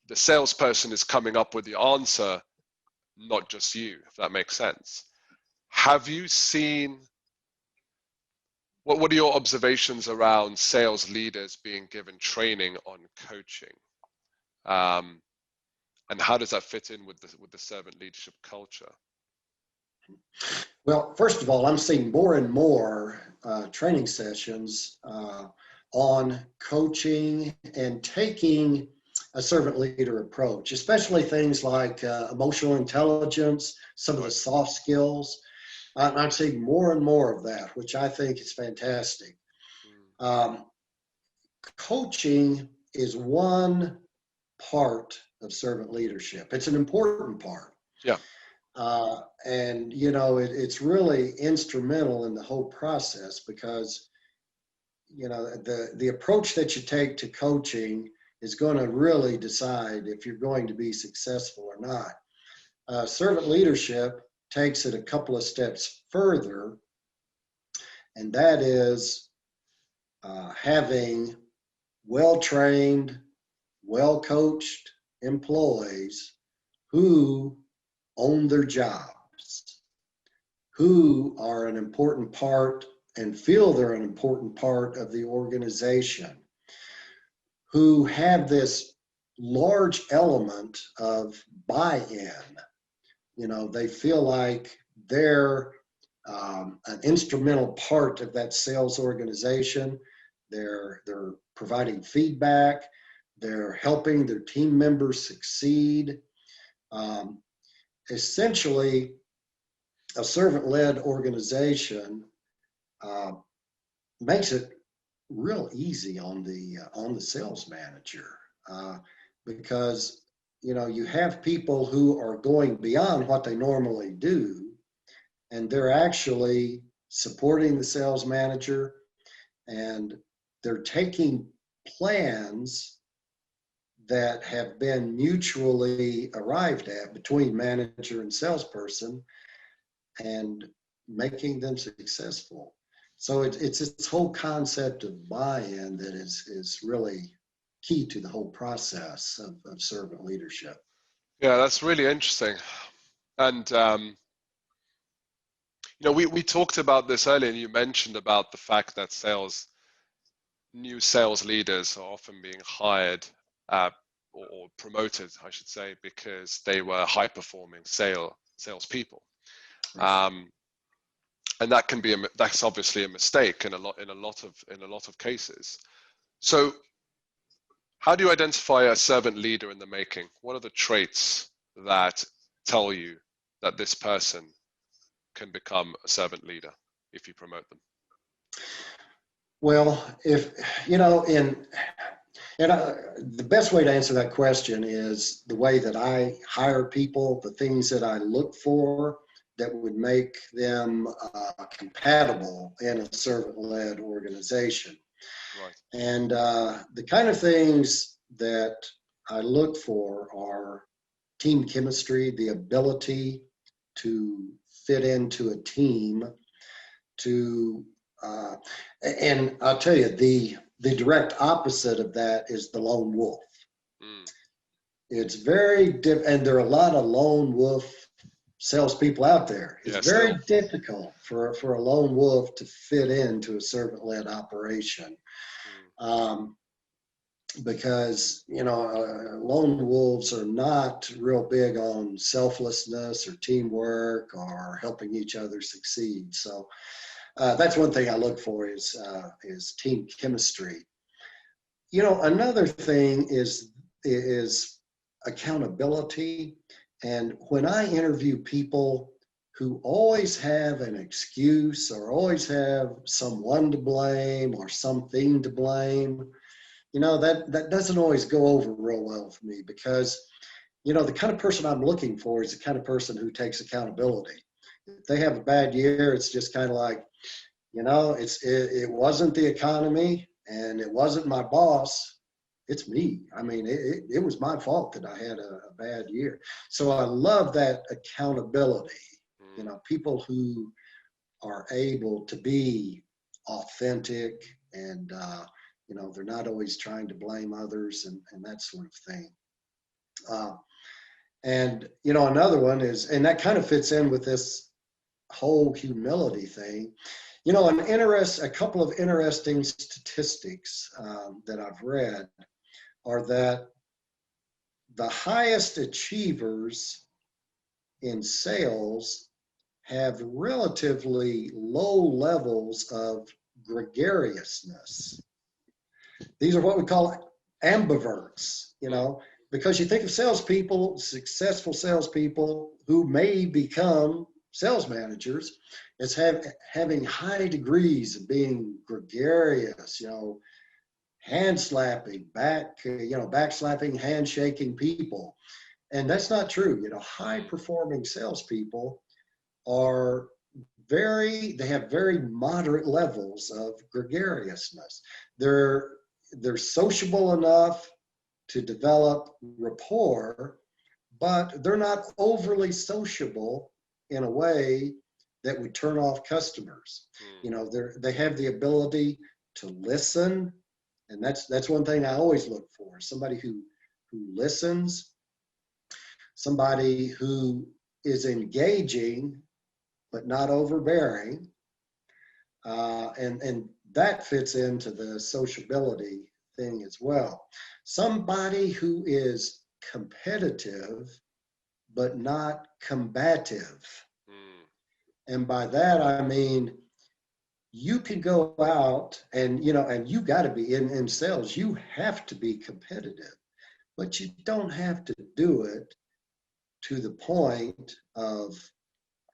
the salesperson is coming up with the answer, not just you, if that makes sense. have you seen, what are your observations around sales leaders being given training on coaching? And how does that fit in with the servant leadership culture? Well, first of all, I'm seeing more and more training sessions on coaching and taking a servant leader approach, especially things like emotional intelligence, some of the soft skills. I'm seeing more and more of that, which I think is fantastic. Coaching is one part of servant leadership. It's an important part. Yeah. And, you know, it's really instrumental in the whole process because, you know, the approach that you take to coaching is going to really decide if you're going to be successful or not. Servant leadership takes it a couple of steps further, and that is having well-trained, well-coached employees who own their jobs, who are an important part and feel they're an important part of the organization, who have this large element of buy-in. You know, they feel like they're an instrumental part of that sales organization. They're providing feedback. They're helping their team members succeed. Essentially, a servant-led organization makes it real easy on the sales manager because, you know, you have people who are going beyond what they normally do, and they're actually supporting the sales manager, and they're taking plans that have been mutually arrived at between manager and salesperson and making them successful. So it's this whole concept of buy-in that is really key to the whole process of servant leadership. Yeah, that's really interesting. And, you know, we talked about this earlier, and you mentioned about the fact that new sales leaders are often being hired or promoted, I should say, because they were high-performing salespeople. And that can be that's obviously a mistake in a lot of cases. So, how do you identify a servant leader in the making? What are the traits that tell you that this person can become a servant leader if you promote them? Well, if you know, the best way to answer that question is the way that I hire people, the things that I look for that would make them compatible in a servant-led organization. Right. And the kind of things that I look for are team chemistry, the ability to fit into a team, and I'll tell you, the direct opposite of that is the lone wolf. It's very and there are a lot of lone wolf salespeople out there. It's very difficult for a lone wolf to fit into a servant-led operation. Because, you know, lone wolves are not real big on selflessness or teamwork or helping each other succeed. So that's one thing I look for is team chemistry. You know, another thing is accountability. And when I interview people who always have an excuse or always have someone to blame or something to blame, you know, that doesn't always go over real well for me because, you know, the kind of person I'm looking for is the kind of person who takes accountability. If they have a bad year, it's just kind of like, you know, it wasn't the economy and it wasn't my boss. It's me. I mean, it was my fault that I had a bad year. So I love that accountability, you know, people who are able to be authentic and, you know, they're not always trying to blame others and that sort of thing. And, you know, another one is, and that kind of fits in with this whole humility thing. You know, a couple of interesting statistics that I've read are that the highest achievers in sales have relatively low levels of gregariousness. These are what we call ambiverts, you know, because you think of salespeople, successful salespeople who may become sales managers as having high degrees of being gregarious, you know, hand slapping, back slapping, handshaking people. And that's not true. You know, high performing salespeople they have very moderate levels of gregariousness. They're sociable enough to develop rapport, but they're not overly sociable in a way that would turn off customers. You know, they have the ability to listen, and that's one thing I always look for: somebody who listens, somebody who is engaging but not overbearing, and that fits into the sociability thing as well. Somebody who is competitive but not combative. And by that I mean you can go out and you got to be in sales. You have to be competitive, but you don't have to do it to the point of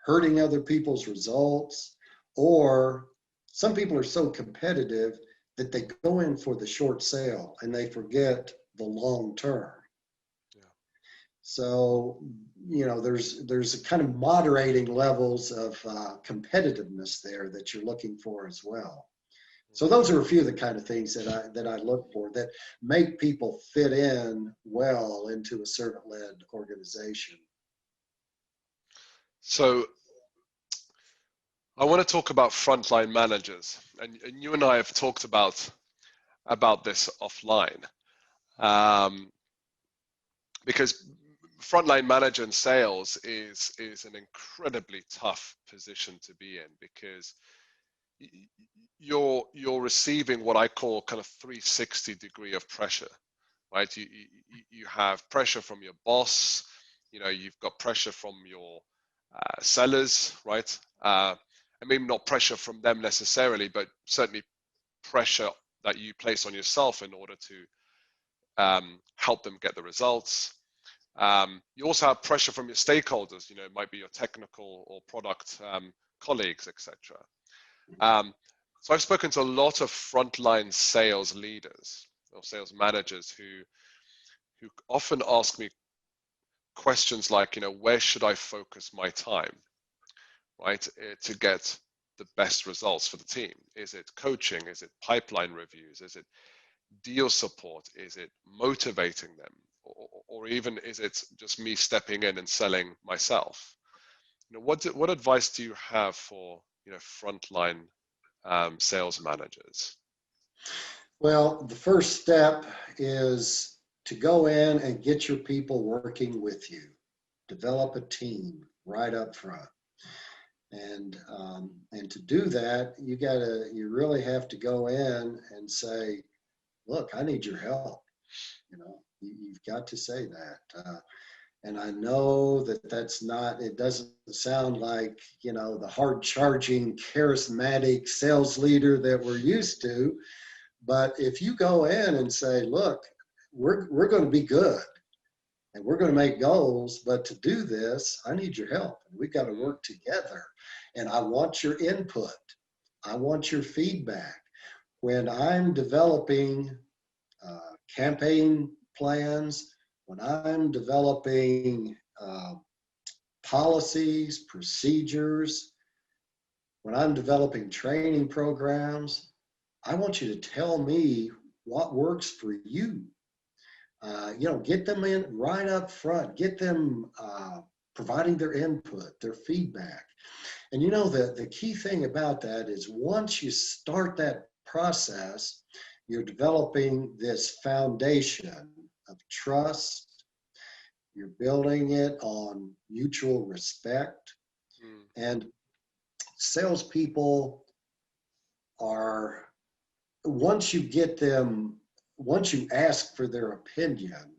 hurting other people's results, or some people are so competitive that they go in for the short sale and they forget the long term. Yeah. So, you know, there's a kind of moderating levels of competitiveness there that you're looking for as well. So those are a few of the kind of things that I look for that make people fit in well into a servant-led organization. So I want to talk about frontline managers, and you and I have talked about this offline, because frontline manager in sales is an incredibly tough position to be in, because you're receiving what I call kind of 360 degree of pressure, right? You have pressure from your boss, you know, you've got pressure from your sellers, right? And maybe not pressure from them necessarily, but certainly pressure that you place on yourself in order to help them get the results. You also have pressure from your stakeholders, you know, it might be your technical or product colleagues, etc. So I've spoken to a lot of frontline sales leaders or sales managers who often ask me questions like, you know, where should I focus my time, right, to get the best results for the team? Is it coaching? Is it pipeline reviews? Is it deal support? Is it motivating them? Or even is it just me stepping in and selling myself? You know, what advice do you have for, you know, frontline sales managers? Well, the first step is to go in and get your people working with you. Develop a team right up front. And to do that, you really have to go in and say, look, I need your help. You know, you've got to say that. And I know that's not, it doesn't sound like, you know, the hard charging, charismatic sales leader that we're used to. But if you go in and say, look, we're going to be good and we're going to make goals, but to do this, I need your help. We've got to work together. And I want your input. I want your feedback. When I'm developing campaign plans, when I'm developing policies, procedures, when I'm developing training programs, I want you to tell me what works for you. You know, get them in right up front, get them providing their input, their feedback. And you know, the key thing about that is once you start that process, you're developing this foundation of trust. You're building it on mutual respect. And salespeople are, once you ask for their opinion,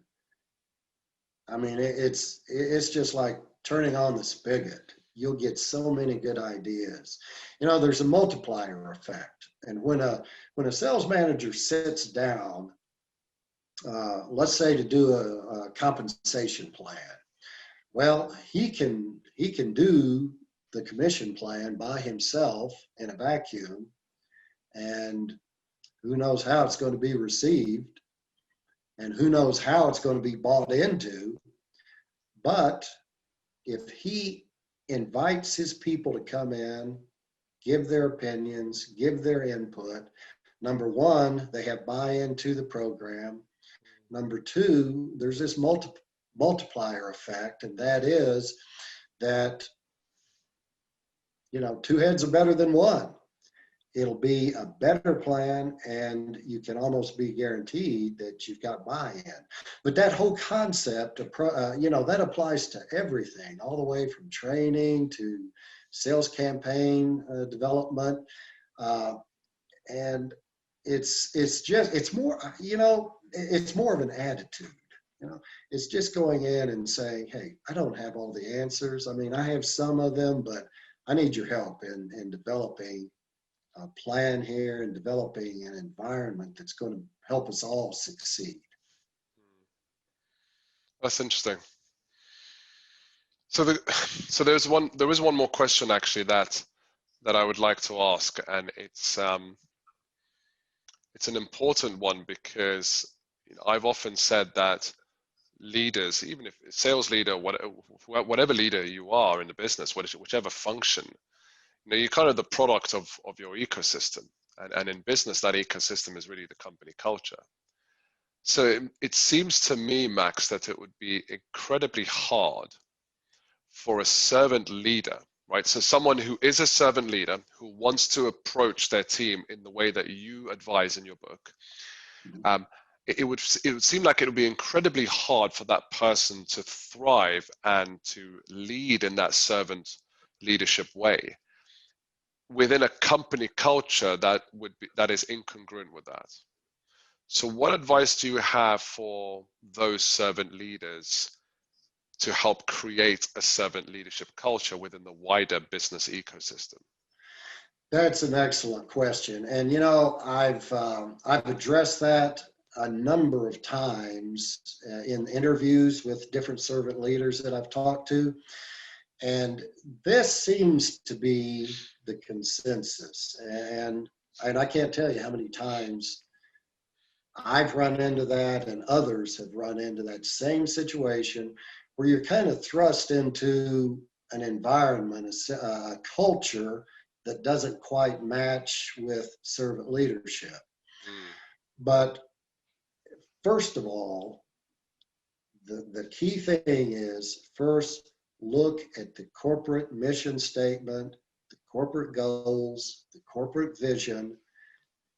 I mean, it's just like turning on the spigot. You'll get so many good ideas. There's a multiplier effect. And when a sales manager sits down, let's say to do a compensation plan, well, he can do the commission plan by himself in a vacuum, and who knows how it's going to be received, and who knows how it's going to be bought into. But if he invites his people to come in, give their opinions, give their input, number one, they have buy-in to the program. Number two, there's this multiplier effect, and that is that, two heads are better than one. It'll be a better plan, and you can almost be guaranteed that you've got buy-in. But that whole concept, that applies to everything, all the way from training to sales campaign development, and it's more of an attitude. It's just going in and saying, hey, I don't have all the answers. I mean, I have some of them, but I need your help in developing a plan here and developing an environment that's going to help us all succeed. That's interesting. So there is one more question actually that I would like to ask, and it's an important one, because I've often said that leaders, even if sales leader, whatever leader you are in the business, whichever function, you're kind of the product of your ecosystem, and in business, that ecosystem is really the company culture. So it seems to me, Max, that it would be incredibly hard for a servant leader, right? So someone who is a servant leader who wants to approach their team in the way that you advise in your book, it would seem like it would be incredibly hard for that person to thrive and to lead in that servant leadership way within a company culture that is incongruent with that. So what advice do you have for those servant leaders to help create a servant leadership culture within the wider business ecosystem? That's an excellent question. And, I've addressed that a number of times in interviews with different servant leaders that I've talked to. And this seems to be the consensus. And I can't tell you how many times I've run into that, and others have run into that same situation, where you're kind of thrust into an environment, a culture that doesn't quite match with servant leadership. But first of all, the key thing is, first, look at the corporate mission statement, the corporate goals, the corporate vision,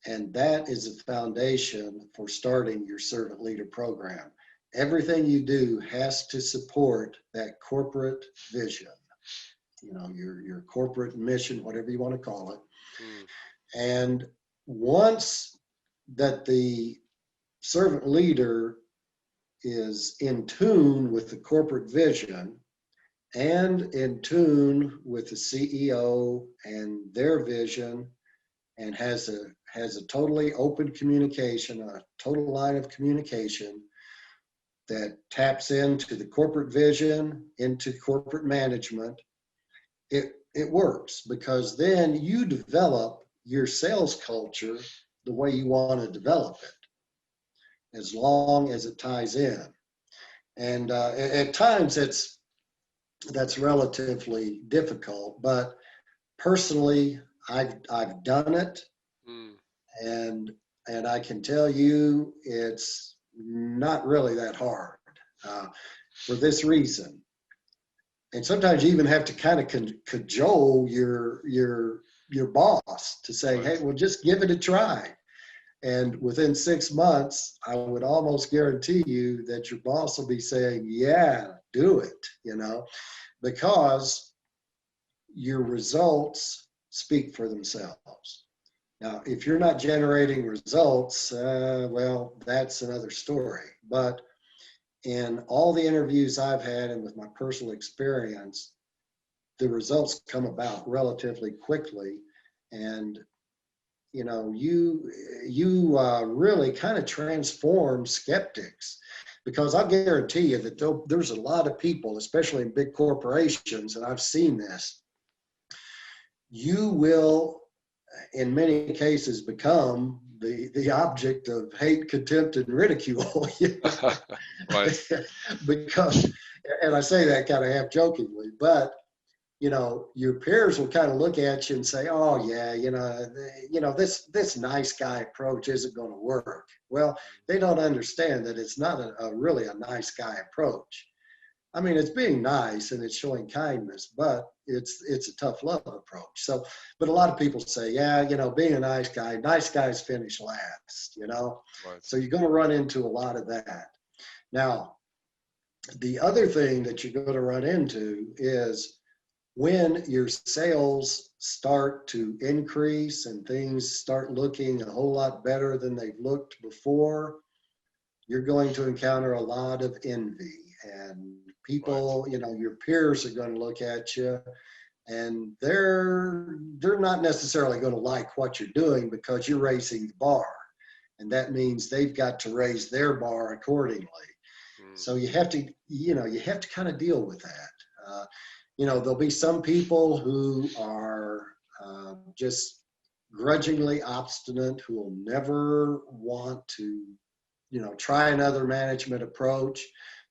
and that is the foundation for starting your servant leader program. Everything you do has to support that corporate vision, your corporate mission, whatever you want to call it. And once that the servant leader is in tune with the corporate vision and in tune with the CEO and their vision, and has a totally open communication, a total line of communication that taps into the corporate vision, into corporate management, it works, because then you develop your sales culture the way you want to develop it, as long as it ties in. And at times that's relatively difficult, but personally, I've done it, and I can tell you it's not really that hard for this reason. And sometimes you even have to kind of cajole your boss to say, hey, well, just give it a try. And within 6 months, I would almost guarantee you that your boss will be saying, yeah, do it, because your results speak for themselves. Now, if you're not generating results, well, that's another story. But in all the interviews I've had and with my personal experience, the results come about relatively quickly. And, you know, you really kind of transform skeptics, because I'll guarantee you that there's a lot of people, especially in big corporations, and I've seen this, you will, in many cases, become the object of hate, contempt, and ridicule. You know? Right. Because, and I say that kind of half jokingly, but you know, your peers will kind of look at you and say, "Oh yeah, this nice guy approach isn't going to work." Well, they don't understand that it's not really a nice guy approach. I mean, it's being nice and it's showing kindness, but it's a tough love approach. So, but a lot of people say, yeah, you know, being a nice guys finish last, you know. Right. So you're going to run into a lot of that. Now, the other thing that you're going to run into is when your sales start to increase and things start looking a whole lot better than they've looked before, you're going to encounter a lot of envy, and people, you know, your peers are going to look at you, and they're not necessarily going to like what you're doing because you're raising the bar, and that means they've got to raise their bar accordingly. So you have to kind of deal with that. You know, there'll be some people who are just grudgingly obstinate, who will never want to, you know, try another management approach.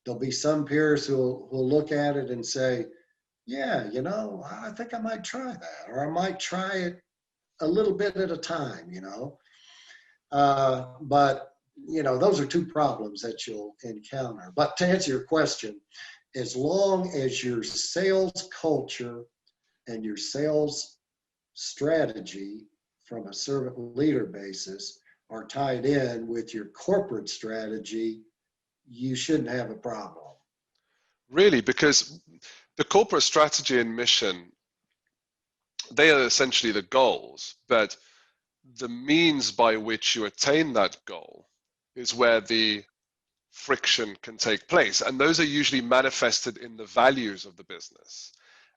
There'll be some peers who'll look at it and say, yeah, you know, I think I might try that, or I might try it a little bit at a time, you know. But, you know, those are two problems that you'll encounter. But to answer your question, as long as your sales culture and your sales strategy from a servant leader basis are tied in with your corporate strategy, you shouldn't have a problem. Really, because the corporate strategy and mission, they are essentially the goals, but the means by which you attain that goal is where the friction can take place. And those are usually manifested in the values of the business.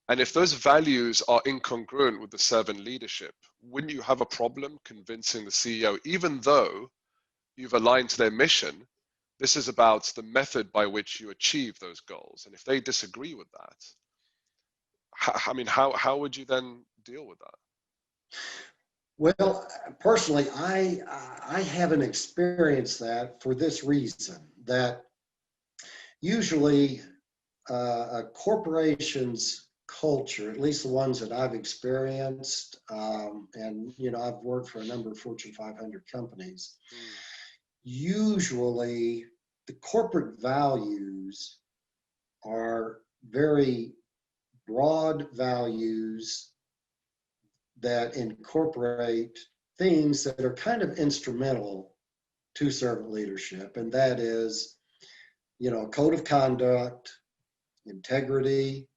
And if those values are incongruent with the servant leadership, wouldn't you have a problem convincing the CEO, even though you've aligned to their mission? This is about the method by which you achieve those goals. And if they disagree with that, how would you then deal with that? Well, personally, I haven't experienced that for this reason, that usually a corporation's culture, at least the ones that I've experienced, and you know, I've worked for a number of Fortune 500 companies, usually the corporate values are very broad values that incorporate things that are kind of instrumental to servant leadership. And that is, you know, code of conduct, integrity,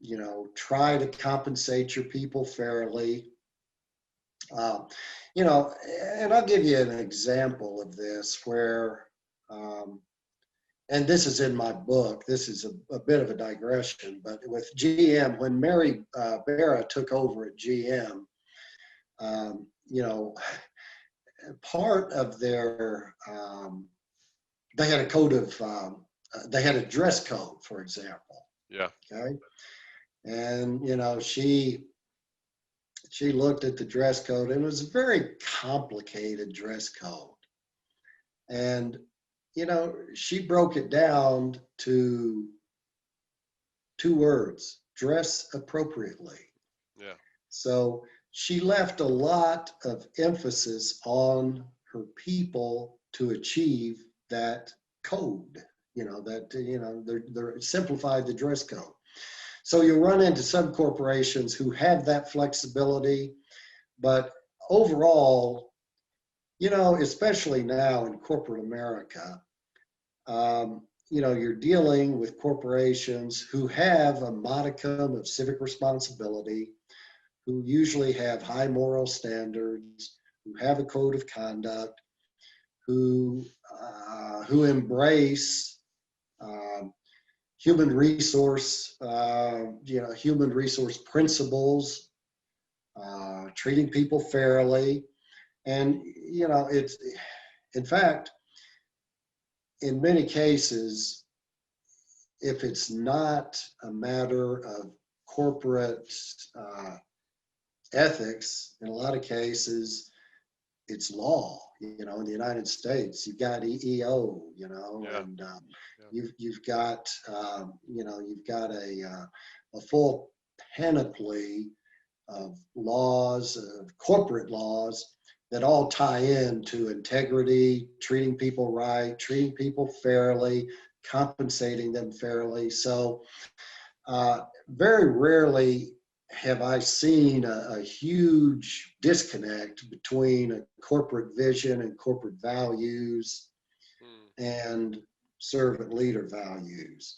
you know, try to compensate your people fairly. You know, and I'll give you an example of this where, and this is in my book, this is a bit of a digression, but with GM, when Mary Barra took over at GM, you know, part of their, they had a code of, they had a dress code, for example. Yeah. Okay. And, you know, she looked at the dress code, and it was a very complicated dress code. And, you know, she broke it down to 2 words: dress appropriately. Yeah. So she left a lot of emphasis on her people to achieve that code, you know, that, you know, they're simplified the dress code. So you'll run into some corporations who have that flexibility, but overall, you know, especially now in corporate America, you know, you're dealing with corporations who have a modicum of civic responsibility, who usually have high moral standards, who have a code of conduct, who embrace human resource principles, treating people fairly. And it's, in fact, in many cases, if it's not a matter of corporate ethics, in a lot of cases, it's law. In the United States, you've got EEO, Yeah. and Yeah. you've got you've got a full panoply of laws, of corporate laws, that all tie into integrity, treating people right, treating people fairly, compensating them fairly. So very rarely have I seen a huge disconnect between a corporate vision and corporate values and servant leader values.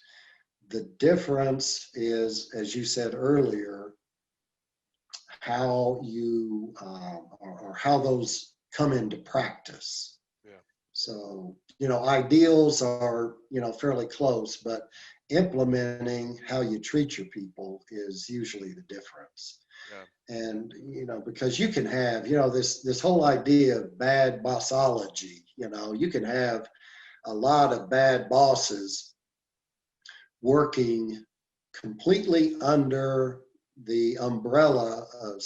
The difference is, as you said earlier, how you or how those come into practice. Yeah. So, ideals are, fairly close, but implementing how you treat your people is usually the difference. Yeah. And, because you can have, this whole idea of bad bossology, you can have a lot of bad bosses working completely under the umbrella of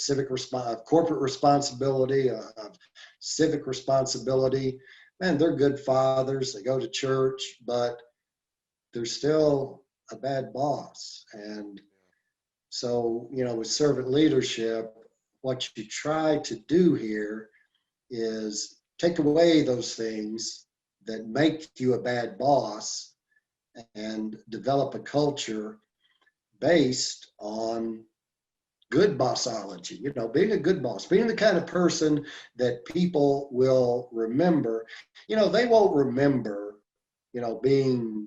of corporate responsibility, of civic responsibility. Man, they're good fathers, they go to church, but they're still a bad boss. And so, with servant leadership, what you try to do here is take away those things that make you a bad boss and develop a culture based on good bossology, being a good boss, being the kind of person that people will remember. They won't remember, being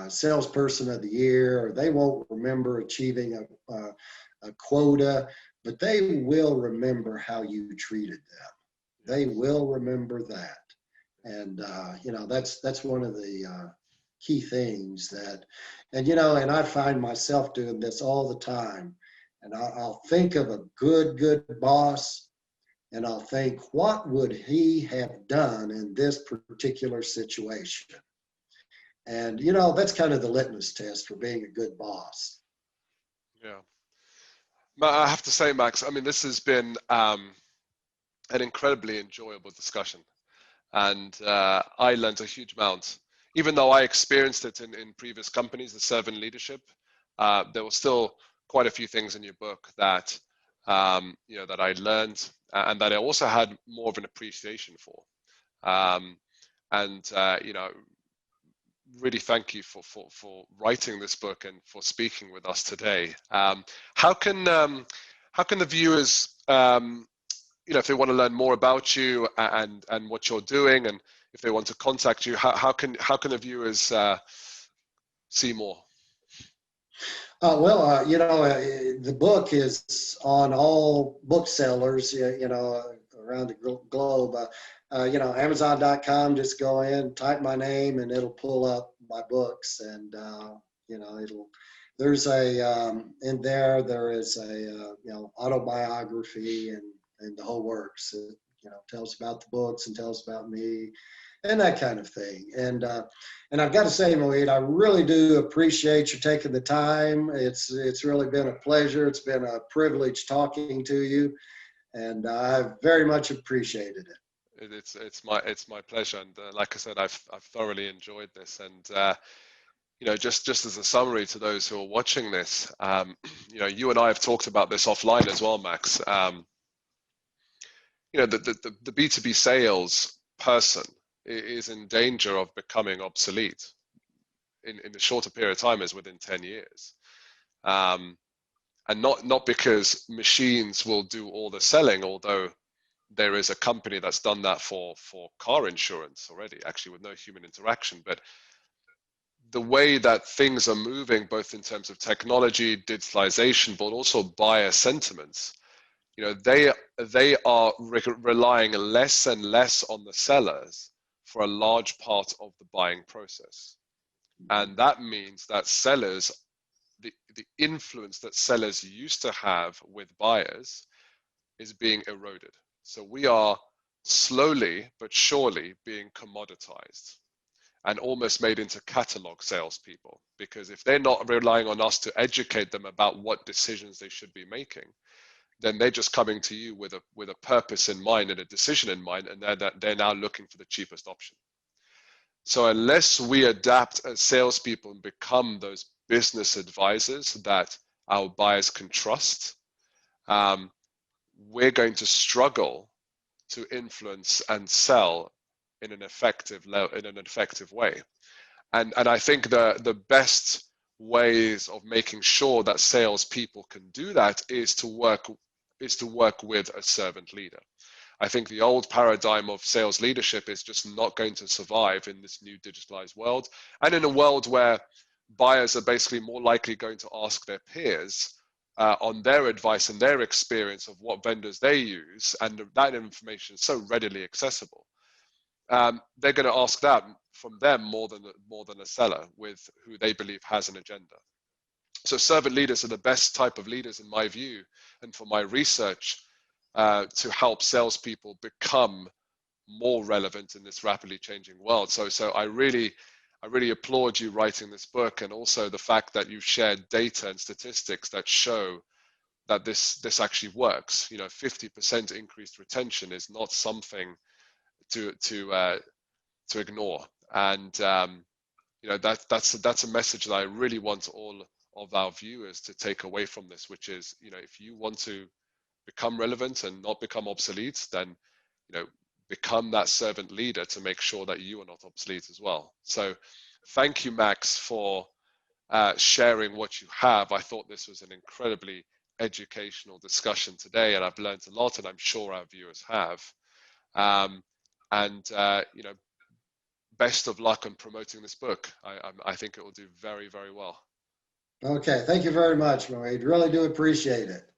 salesperson of the year, or they won't remember achieving a quota, but they will remember how you treated them. They will remember that. And, that's one of the key things and I find myself doing this all the time. And I'll think of a good boss, and I'll think, what would he have done in this particular situation? And, that's kind of the litmus test for being a good boss. Yeah. I have to say, Max, I mean, this has been an incredibly enjoyable discussion. And I learned a huge amount. Even though I experienced it in previous companies, the servant leadership, there were still quite a few things in your book that that I learned and that I also had more of an appreciation for. Really thank you for writing this book and for speaking with us today. How can the viewers, if they want to learn more about you and what you're doing, and if they want to contact you, how can the viewers see more? The book is on all booksellers, around the globe. Amazon.com, just go in, type my name, and it'll pull up my books. And, there's in there is a, autobiography and the whole works. It, tells about the books and tells about me and that kind of thing. And I've got to say, Moeed, I really do appreciate you taking the time. It's really been a pleasure. It's been a privilege talking to you, and I've very much appreciated it. It's my pleasure, and like I said, I've thoroughly enjoyed this. And just as a summary to those who are watching this, you and I have talked about this offline as well, Max. The B2B sales person is in danger of becoming obsolete in a shorter period of time as within 10 years. And not because machines will do all the selling, although there is a company that's done that for car insurance already, actually with no human interaction. But the way that things are moving, both in terms of technology, digitalization, but also buyer sentiments, they are relying less and less on the sellers for a large part of the buying process. And that means that sellers, the influence that sellers used to have with buyers is being eroded. So we are slowly but surely being commoditized and almost made into catalog salespeople, because if they're not relying on us to educate them about what decisions they should be making, then they're just coming to you with a purpose in mind and a decision in mind, and they're now looking for the cheapest option. So unless we adapt as salespeople and become those business advisors that our buyers can trust, we're going to struggle to influence and sell in an effective way. And I think the best ways of making sure that salespeople can do that is to work with a servant leader. I think the old paradigm of sales leadership is just not going to survive in this new digitalized world, and in a world where buyers are basically more likely going to ask their peers on their advice and their experience of what vendors they use, and that information is so readily accessible. They're going to ask that from them more than a seller with who they believe has an agenda. So servant leaders are the best type of leaders in my view, and for my research, to help salespeople become more relevant in this rapidly changing world. So I really applaud you writing this book, and also the fact that you've shared data and statistics that show that this actually works. 50% increased retention is not something to ignore, and that's a message that I really want all of our viewers to take away from this, which is, if you want to become relevant and not become obsolete, then become that servant leader to make sure that you are not obsolete as well. So thank you, Max, for sharing what you have. I thought this was an incredibly educational discussion today, and I've learned a lot, and I'm sure our viewers have. Best of luck on promoting this book. I think it will do very, very well. Okay, thank you very much, Moeed. Really do appreciate it.